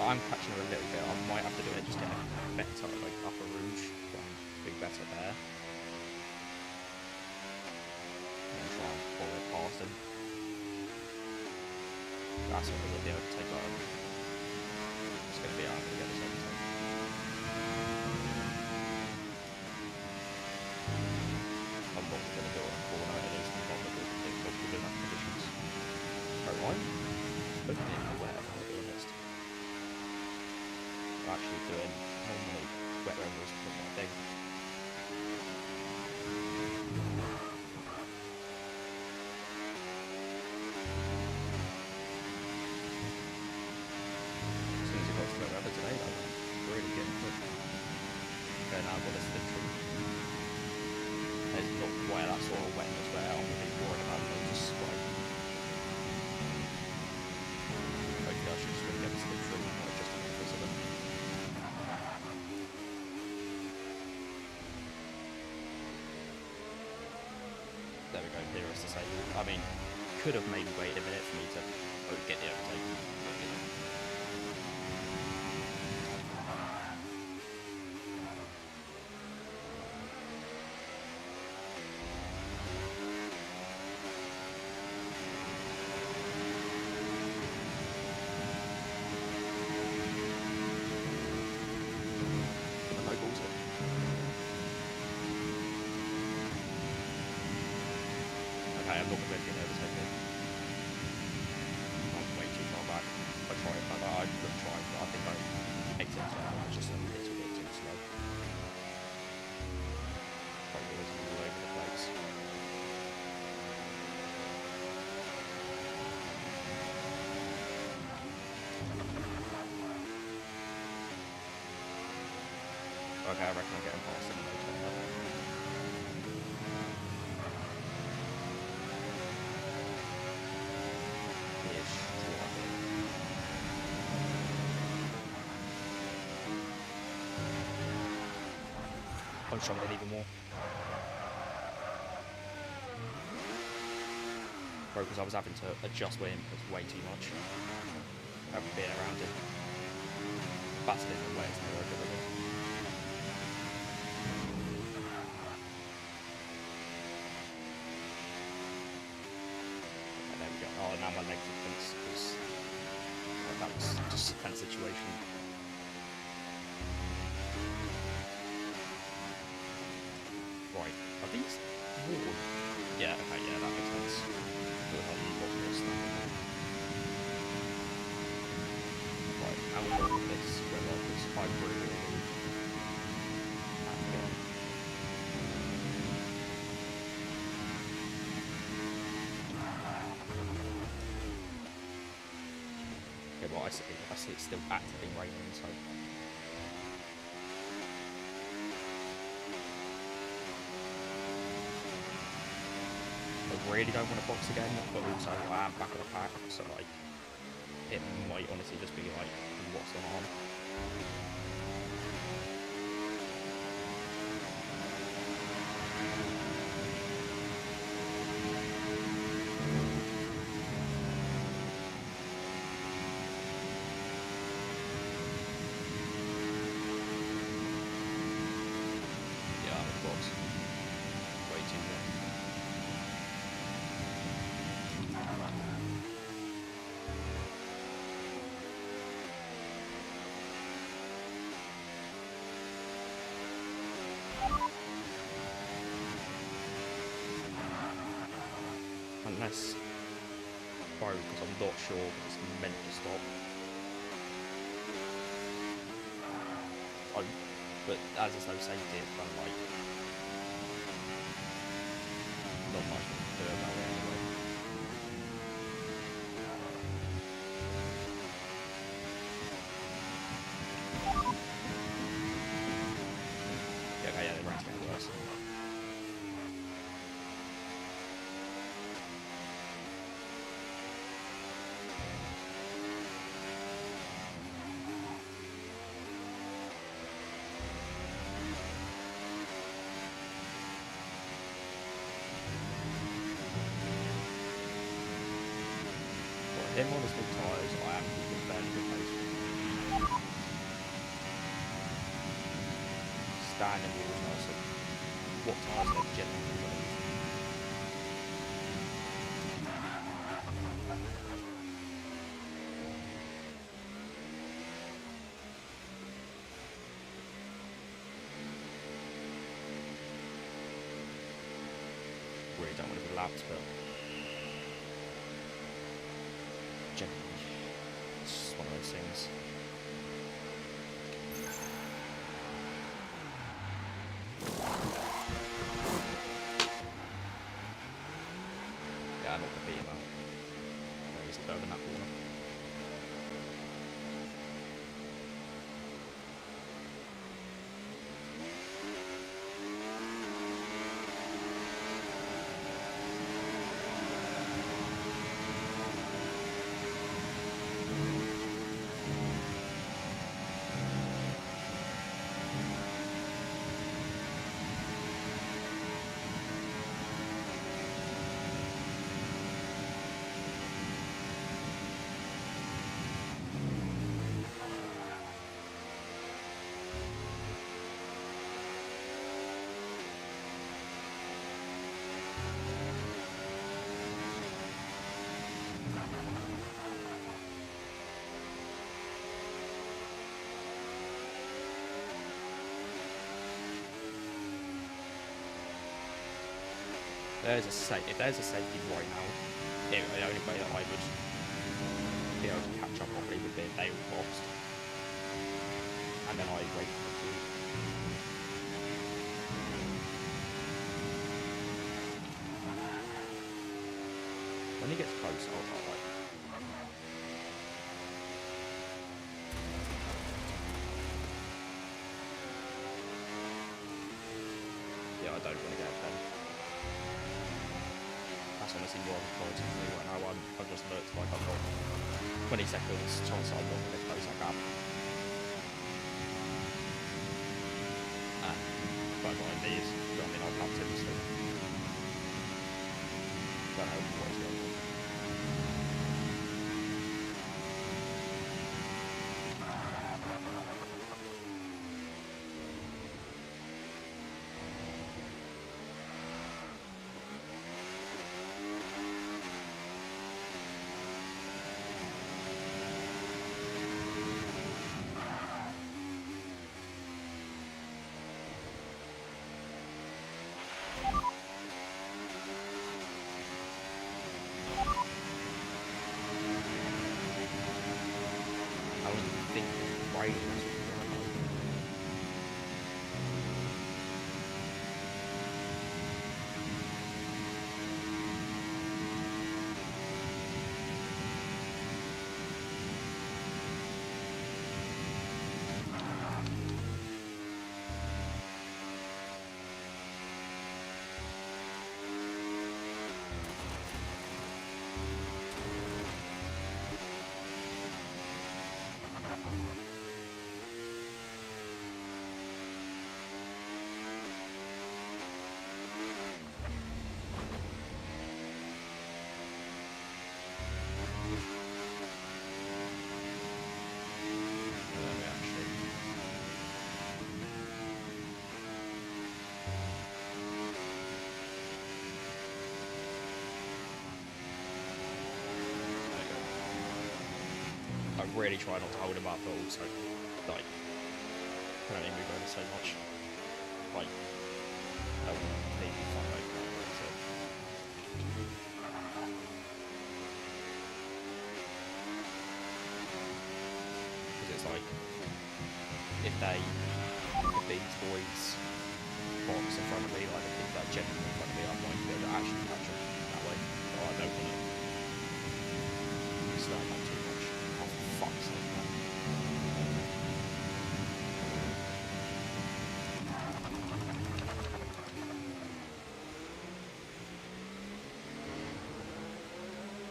I'm catching her a little bit. I might have to do it just get a better like upper rouge, do better there. And try and pull it past him. That's what we'll be able to take on. It's going to be out to get this overtake. I'm not going to do it on corner. It is not going to be difficult within that conditions. Right, I'm opening aware, I'll be honest. Actually doing normally wet rentals for my thing. As soon as it got to the weather today, that was really good. Okay, now I've got this literally. There's not quite that sort of wetness where I'm really worried about it, just like. Hopefully I should just really get this literally, not just a bit of it. There we go, here is the same. I mean, could have maybe waited a minute for me to get the overtake. But, you know. No balls in. Okay, I'm not going to get overtake here. I'm way too far back. I tried, I could have tried, but I think I ate it as well. I was just a little bit too slow. Probably was all over the place. Okay, I reckon I'm getting past him later. I'm struggling even more. Bro, because I was having to adjust with him because way too much. Having been around him. That's a different way, it's not very good at it. And there we go. Oh, now my legs are tense because that was just a tense situation. Right, are these worn? Yeah, okay, yeah, that makes sense. Right, how long is this? Whether it's hybrid or again. Okay, well, I see it's still actively raining, so. I really don't want to box again, but also I am back on the pack, so like it might honestly just be like what's on. Yeah, I'm in the box. Way too long. Unless, because I'm not sure it's meant to stop. hope. But as there's no safety, it's kind of like not much we can do about it anyway. Yeah, okay, yeah, the rank's getting worse. Him on his big tyres, I am keeping fairly good pace. Standing wheels nice. What tyres they generally got? Really don't want to be laps, but generally it's one of those things. Yeah, I'm not going to beat him out. He's better than that corner. If there's a safety right now, the only way that I would be able to catch up properly would be if they were boxed. And then I wait for the two. When he gets close, I'll like. Yeah, I don't want to get a pen. That's honestly more of a priority for me right now. I've just looked like I've got 20 seconds chance I'm not going to close that gap. And but what I need is, you know what I mean, I'll come to him still. Don't know what he's going to do. Really try not to hold him up, but also, like, can only move over so much. Like, I don't want to leave far away from that, so. Because it's like, if they the Beans Boys box in front of me, like the thing that genuinely in front of me, I might be able to actually catch them that way. But I don't want to start that too much. Oh, for fuck's sake, man.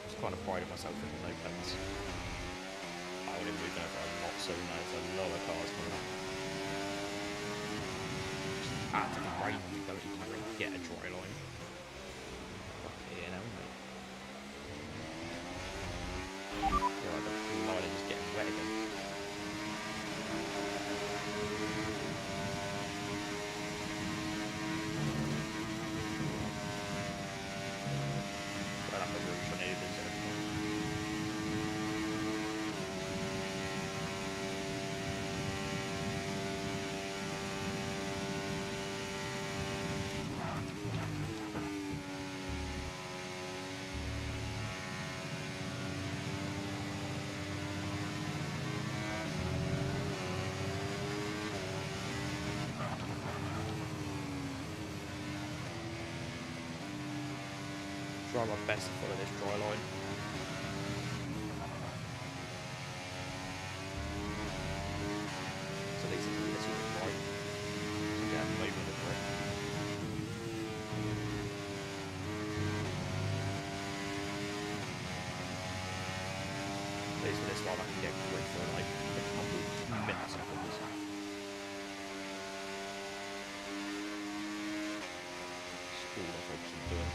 Just kind of prided myself in the no plates. I would have moved over a lot sooner. There's a lot of cars coming up. After the rain, you don't even really get a dry line. Fucking hell, mate. Yeah, the line is getting wet again. Right up the roof on it, is it? Try my best to follow this dry line. So these are a little bit right. So get a movement of it. These for this one I can get quick for like a couple milliseconds. All I'm focusing on doing.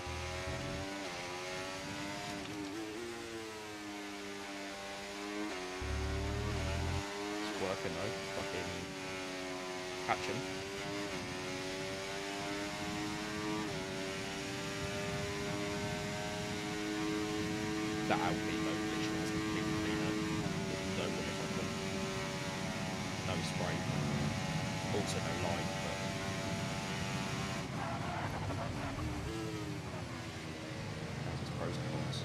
Working though, fucking catch him. That Alpine though literally has completely clean up. No water problem. No spray. Also no line, but that's its pros and cons.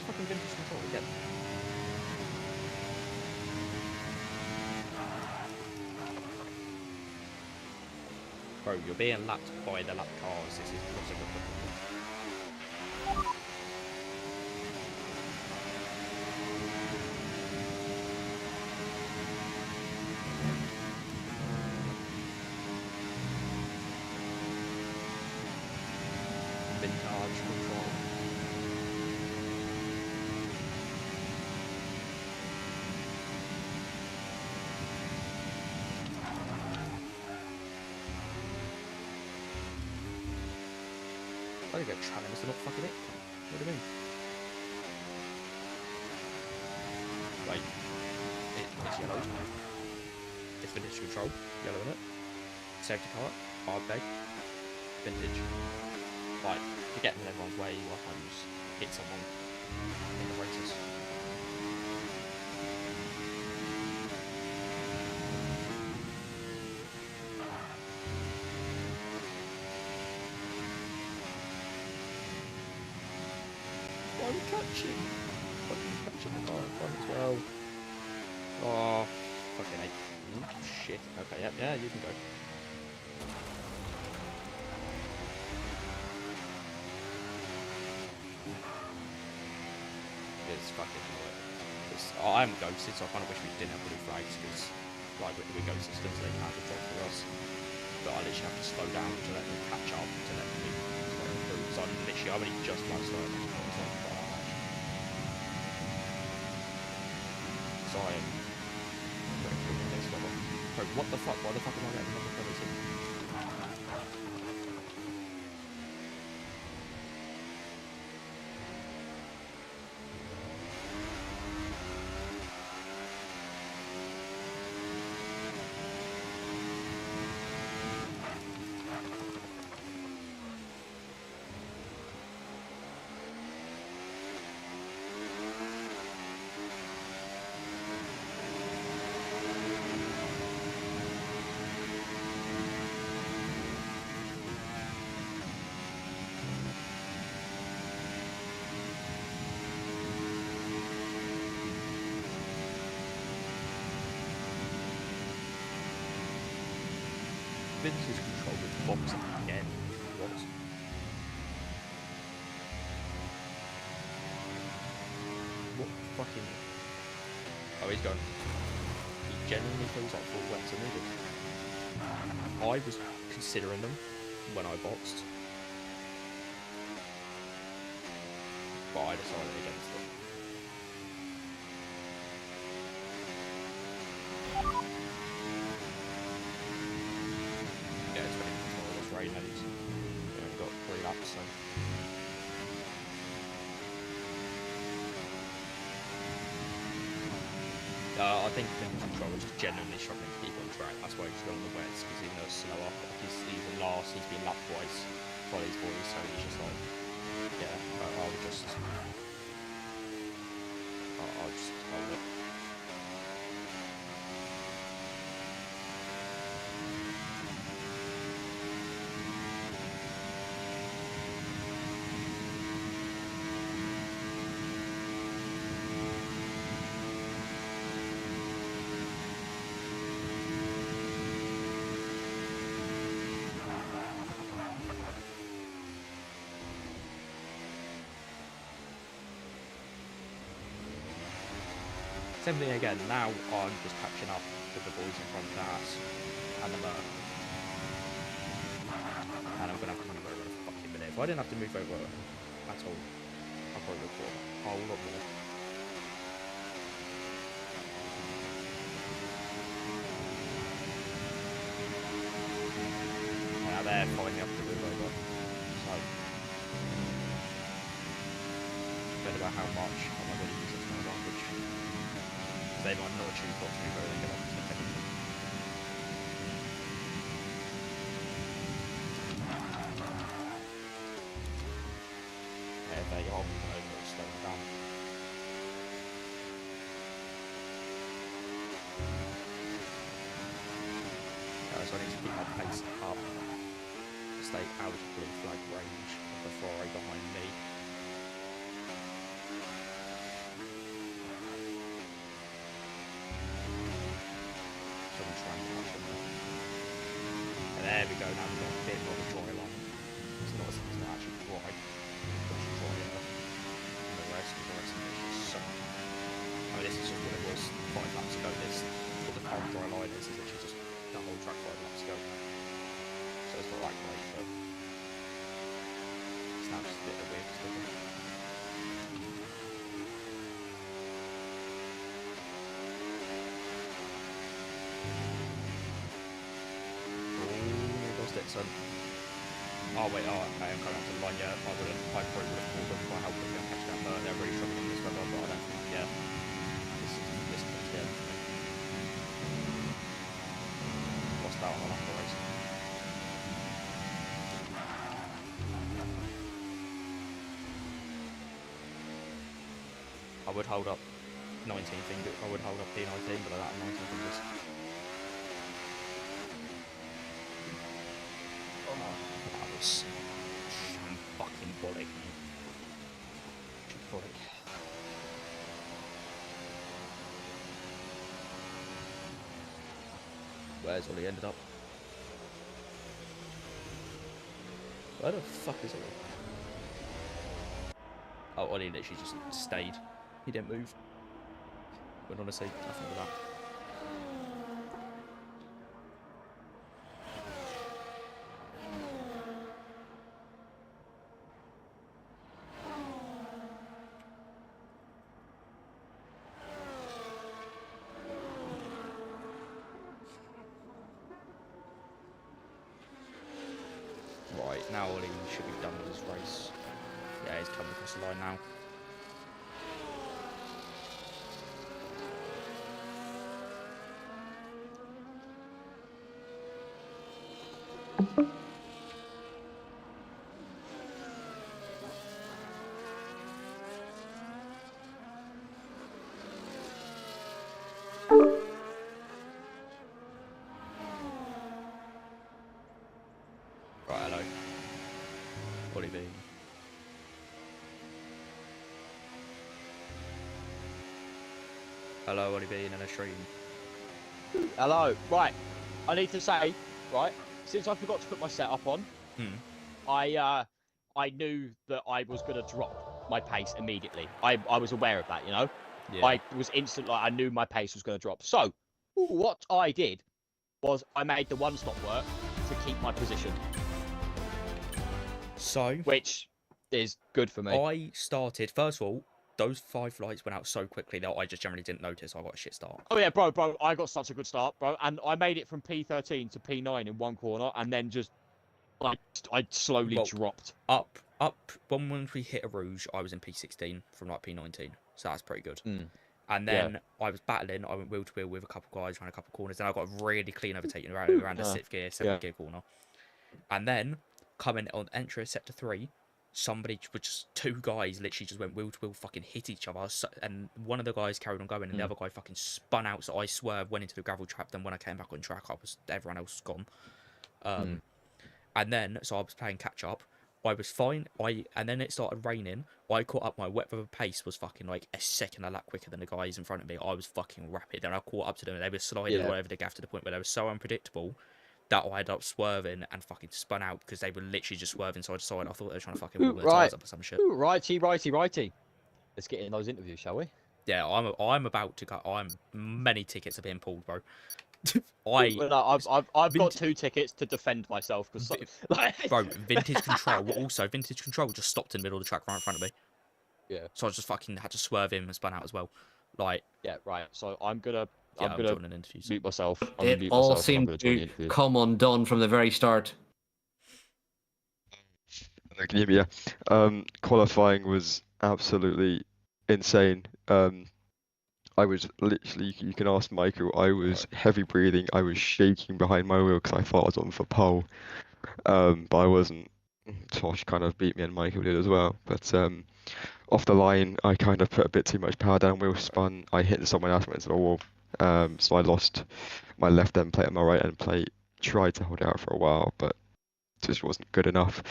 Fucking vintage control again. Bro, you're being lapped by the lap cars. This is not a good thing. Vintage control. I think I'm trying to not fucking it. What do you mean? Like, it's yellow. It's vintage control. Yellow in it. Safety car. Hard bag. Vintage. Like, you're getting in everyone's way. Like, I just hit someone in the races. I'm catching. Fucking catching the car in front as well. Oh, fucking hate. Shit. Okay, yeah, you can go. It's fucking annoying. I'm ghosted, so I kind of wish we didn't have blue flags because, like, we ghosted still, so they can have the drop for us. But I literally have to slow down to let them catch up to let them move. So I'm literally, I've only just like slowing down. So I am going through the next level. Bro, what the fuck? Why the fuck am I getting another penalty? Vince's controller's boxing again. What? What fucking... Oh, he's gone. He genuinely feels like full wets are needed. I was considering them when I boxed, but I decided against them. Yeah, it's been control of rain and we only got 3 laps, so... I think the control is just genuinely struggling to keep on track. That's why he's gone on the wets, because even though it's slower, like he's in last, he's been lapped twice by these boys, so he's just like, yeah, I'll just hold it. Same thing again, now I'm just catching up with the boys in front of us and the Merc. And I'm gonna have to move over in a fucking minute. If I didn't have to move over at all, I'd probably record a whole lot more. Now they're finally up to move over. So, depending about how much I'm going to use this kind of language. They might not choose not to move over, they're going to take it. Yeah, they are moving over, it's slowing down. So I need to keep my pace up to stay out of blue flag range of the Ferrari behind me. There we go, now we've got a bit more of a dry line. It's not actually dry. It's drier than the rest of it is just so... I mean, this is just what it was 5 laps ago. What the current dry line is literally just the whole track 5 laps ago. So it's not that great, but it's now just a bit of a weird sticker. Son. Oh wait, okay, I'm coming up to the line, yeah, I probably would have called them quite helpful to catch that, but they're really struggling in this weather, but I don't think, yeah, this comes here. Lost out on the lap race. I would hold up 19 fingers, I would hold up P19, but I don't have 19 fingers. Fucking bullet. Where's Ollie ended up? Where the fuck is Ollie? Oh, Ollie literally just stayed. He didn't move. But honestly, nothing with that. Right, now Ollie should be done with this race. Yeah, he's coming across the line now. Right, hello. Ollie Bean. Hello, Ollie Bean and a stream. Hello. Right. I need to say, right, since I forgot to put my setup on, Hmm. I knew that I was gonna drop my pace immediately. I was aware of that, you know. Yeah. I was instant, like I knew my pace was gonna drop. So what I did was I made the one stop work to keep my position, So which is good for me. I started first of all. Those 5 lights went out so quickly that I just generally didn't notice I got a shit start. Oh yeah, bro, I got such a good start, bro, and I made it from P13 to P9 in one corner, and then just like I slowly Well, dropped. Up when once we hit a rouge, I was in P16 from like P19, so that's pretty good. Mm. And Yeah. then I was battling. I went wheel to wheel with a couple of guys around a couple of corners. Then I got really clean overtaking around the 6th gear, 7th gear corner. And then coming on entry of sector 3, somebody with just 2 guys literally just went wheel to wheel, fucking hit each other. And one of the guys carried on going, and the other guy fucking spun out. So I swerved, went into the gravel trap. Then when I came back on track, everyone else was gone. And then so I was playing catch up. I was fine. And then it started raining. I caught up. My wet weather pace was fucking like a second a lot quicker than the guys in front of me. I was fucking rapid. Then I caught up to them. They were sliding all over the gaff to the point where they were so unpredictable that I ended up swerving and fucking spun out because they were literally just swerving side to side. I thought they were trying to fucking wall their tires up or some shit. Righty. Let's get in those interviews, shall we? Yeah, I'm about to go. Many tickets are being pulled, bro. I've got 2 tickets to defend myself because, bro, Vintage Control. Also, Vintage Control just stopped in the middle of the track right in front of me. Yeah. So I just fucking had to swerve him and spun out as well. Like. Yeah. Right. So I'm gonna joining interviews. mute myself. It all seemed to come undone from the very start. Can you hear me? Yeah. Qualifying was absolutely insane. I was literally, you can ask Michael, I was heavy breathing, I was shaking behind my wheel because I thought I was on for pole. But I wasn't. Tosh kind of beat me and Michael did as well. But off the line, I kind of put a bit too much power down, wheel spun, I hit someone else, went into the wall. So I lost my left end plate and my right end plate. Tried to hold it out for a while, but just wasn't good enough.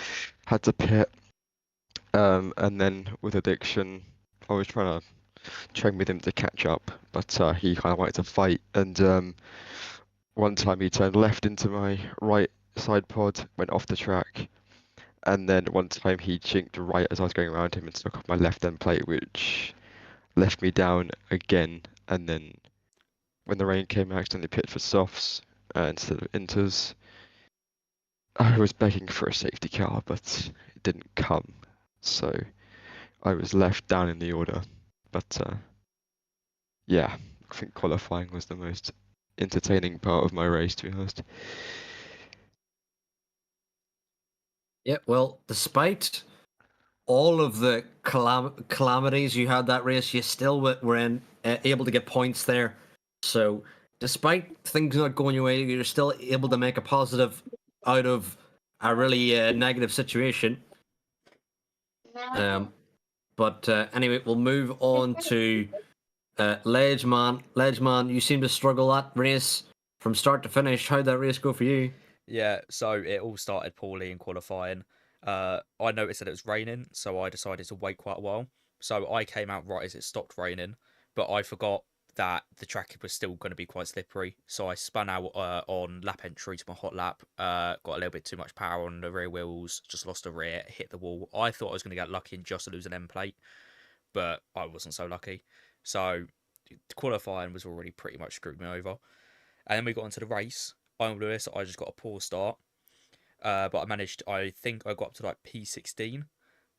Had to pit. And then with addiction, I was trying to train with him to catch up, but he kind of wanted to fight. And one time he turned left into my right side pod, went off the track. And then one time he chinked right as I was going around him and stuck off my left end plate, which left me down again. And then when the rain came, I accidentally pitted for softs instead of inters. I was begging for a safety car, but it didn't come. So I was left down in the order. But yeah, I think qualifying was the most entertaining part of my race, to be honest. Yeah, well, despite all of the calamities you had that race, you still were able to get points there. So despite things not going your way, you're still able to make a positive out of a really negative situation. But anyway, we'll move on to Ledgeman. Ledgeman, you seem to struggle that race from start to finish. How'd that race go for you? Yeah, so it all started poorly in qualifying. I noticed that it was raining, so I decided to wait quite a while. So I came out right as it stopped raining, but I forgot that the track was still going to be quite slippery. So I spun out on lap entry to my hot lap, got a little bit too much power on the rear wheels, just lost the rear, hit the wall. I thought I was going to get lucky and just lose an end plate, but I wasn't so lucky. So qualifying was already pretty much screwed me over. And then we got into the race. I'm Lewis, I just got a poor start. But I think I got up to like P16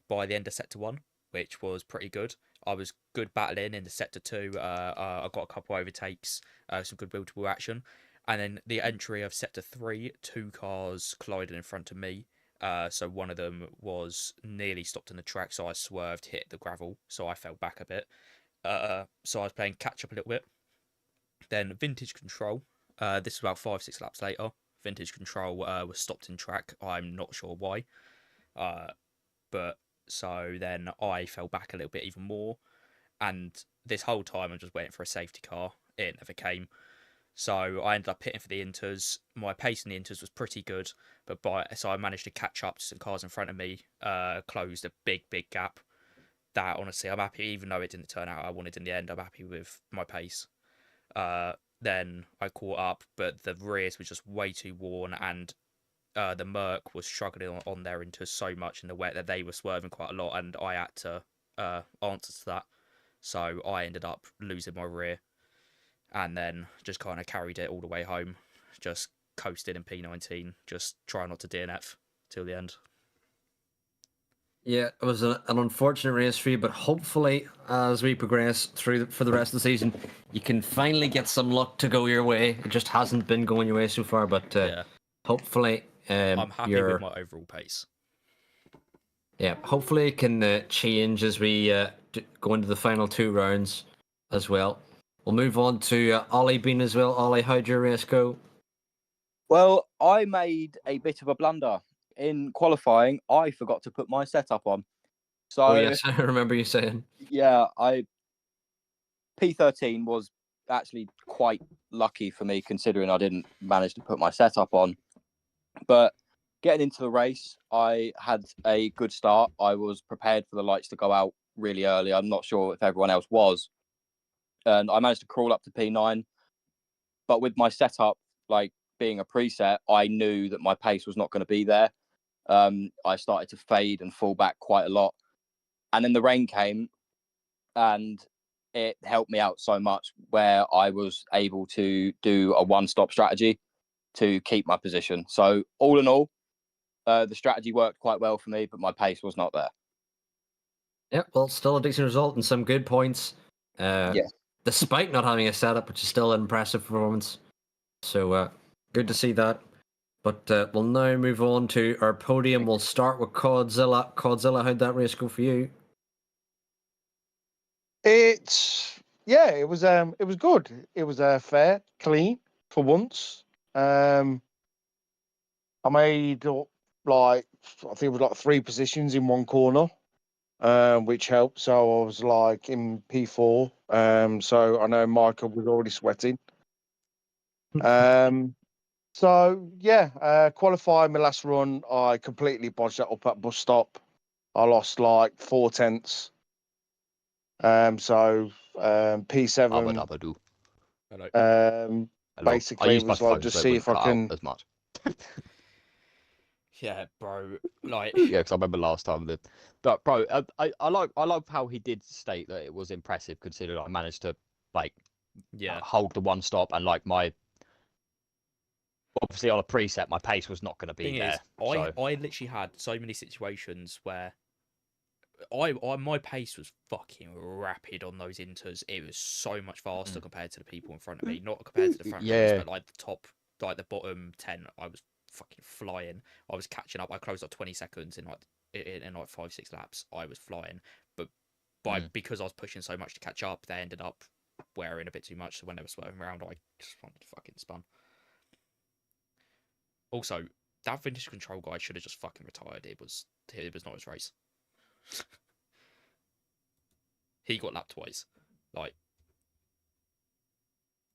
by the end of sector 1, which was pretty good. I was good battling in the sector 2. I got a couple overtakes, some good wheel-to-wheel action. And then the entry of sector 3, 2 cars collided in front of me. So one of them was nearly stopped in the track, so I swerved, hit the gravel, so I fell back a bit. So I was playing catch-up a little bit. Then Vintage Control. This was about 5-6 laps later. Vintage Control was stopped in track. I'm not sure why. But so then I fell back a little bit even more. And this whole time I'm just waiting for a safety car. It never came. So I ended up pitting for the inters. My pace in the inters was pretty good. So I managed to catch up to some cars in front of me. Closed a big gap. That honestly I'm happy, even though it didn't turn out I wanted in the end. I'm happy with my pace. Then I caught up, but the rears were just way too worn, and the Merc was struggling on their into so much in the wet that they were swerving quite a lot, and I had to answer to that. So I ended up losing my rear, and then just kind of carried it all the way home, just coasted in P19, just trying not to DNF till the end. Yeah, it was an unfortunate race for you, but hopefully, as we progress through for the rest of the season, you can finally get some luck to go your way. It just hasn't been going your way so far, but Yeah, hopefully, I'm happy you're with my overall pace. yeah. Hopefully, it can change as we go into the final 2 rounds as well. We'll move on to Ollie Bean as well. Ollie, how'd your race go? Well, I made a bit of a blunder in qualifying. I forgot to put my setup on. So Oh yes, I remember you saying. yeah, P13 was actually quite lucky for me considering I didn't manage to put my setup on. But getting into the race, I had a good start. I was prepared for the lights to go out really early. I'm not sure if everyone else was. And I managed to crawl up to P9. But with my setup, like being a preset, I knew that my pace was not going to be there. I started to fade and fall back quite a lot. And then the rain came and it helped me out so much where I was able to do a one-stop strategy to keep my position. So all in all, the strategy worked quite well for me, but my pace was not there. Yeah, well, still a decent result and some good points. Yeah. Despite not having a setup, which is still an impressive performance. So good to see that. But we'll now move on to our podium. We'll start with Codzilla. Codzilla, how'd that race go for you? It was good. It was fair, clean for once. I made like I think it was like 3 positions in one corner, which helped. So I was like in P4. So I know Michael was already sweating. So yeah, qualifying my last run, I completely bodged that up at bus stop. I lost like 4 tenths. So P7. Abba-dabba-doo. Hello. Hello. I Basically, used it my was like phone just so it see wouldn't if I cut can. out as much. Yeah, bro. Like, Yeah, because I remember last time that. But bro, I like how he did state that it was impressive considering I managed to like yeah. hold the one stop and like my obviously on a preset my pace was not going to be Thing there. is, I literally had so many situations where my pace was fucking rapid on those inters. It was so much faster compared to the people in front of me. Not compared to the front runners, Yeah. but like the top, like the bottom 10. I was fucking flying. I was catching up. I closed up 20 seconds in like 5-6 laps. I was flying, but because I was pushing so much to catch up, they ended up wearing a bit too much. So when they were swerving around, I just wanted to fucking spun. Also, that vintage control guy should have just fucking retired. It was not his race. He got lapped twice. Like,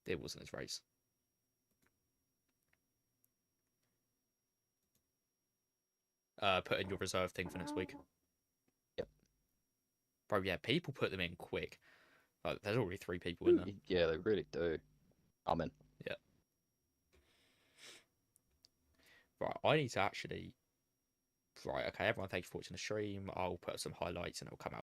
it wasn't his race. Put in your reserve thing for next week. Yep. Bro, yeah, people put them in quick. Like, there's already 3 people in there. Yeah, they really do. I'm in. Yeah. Right, I need to actually... Right, okay, everyone, thanks for watching the stream. I'll put some highlights and it'll come out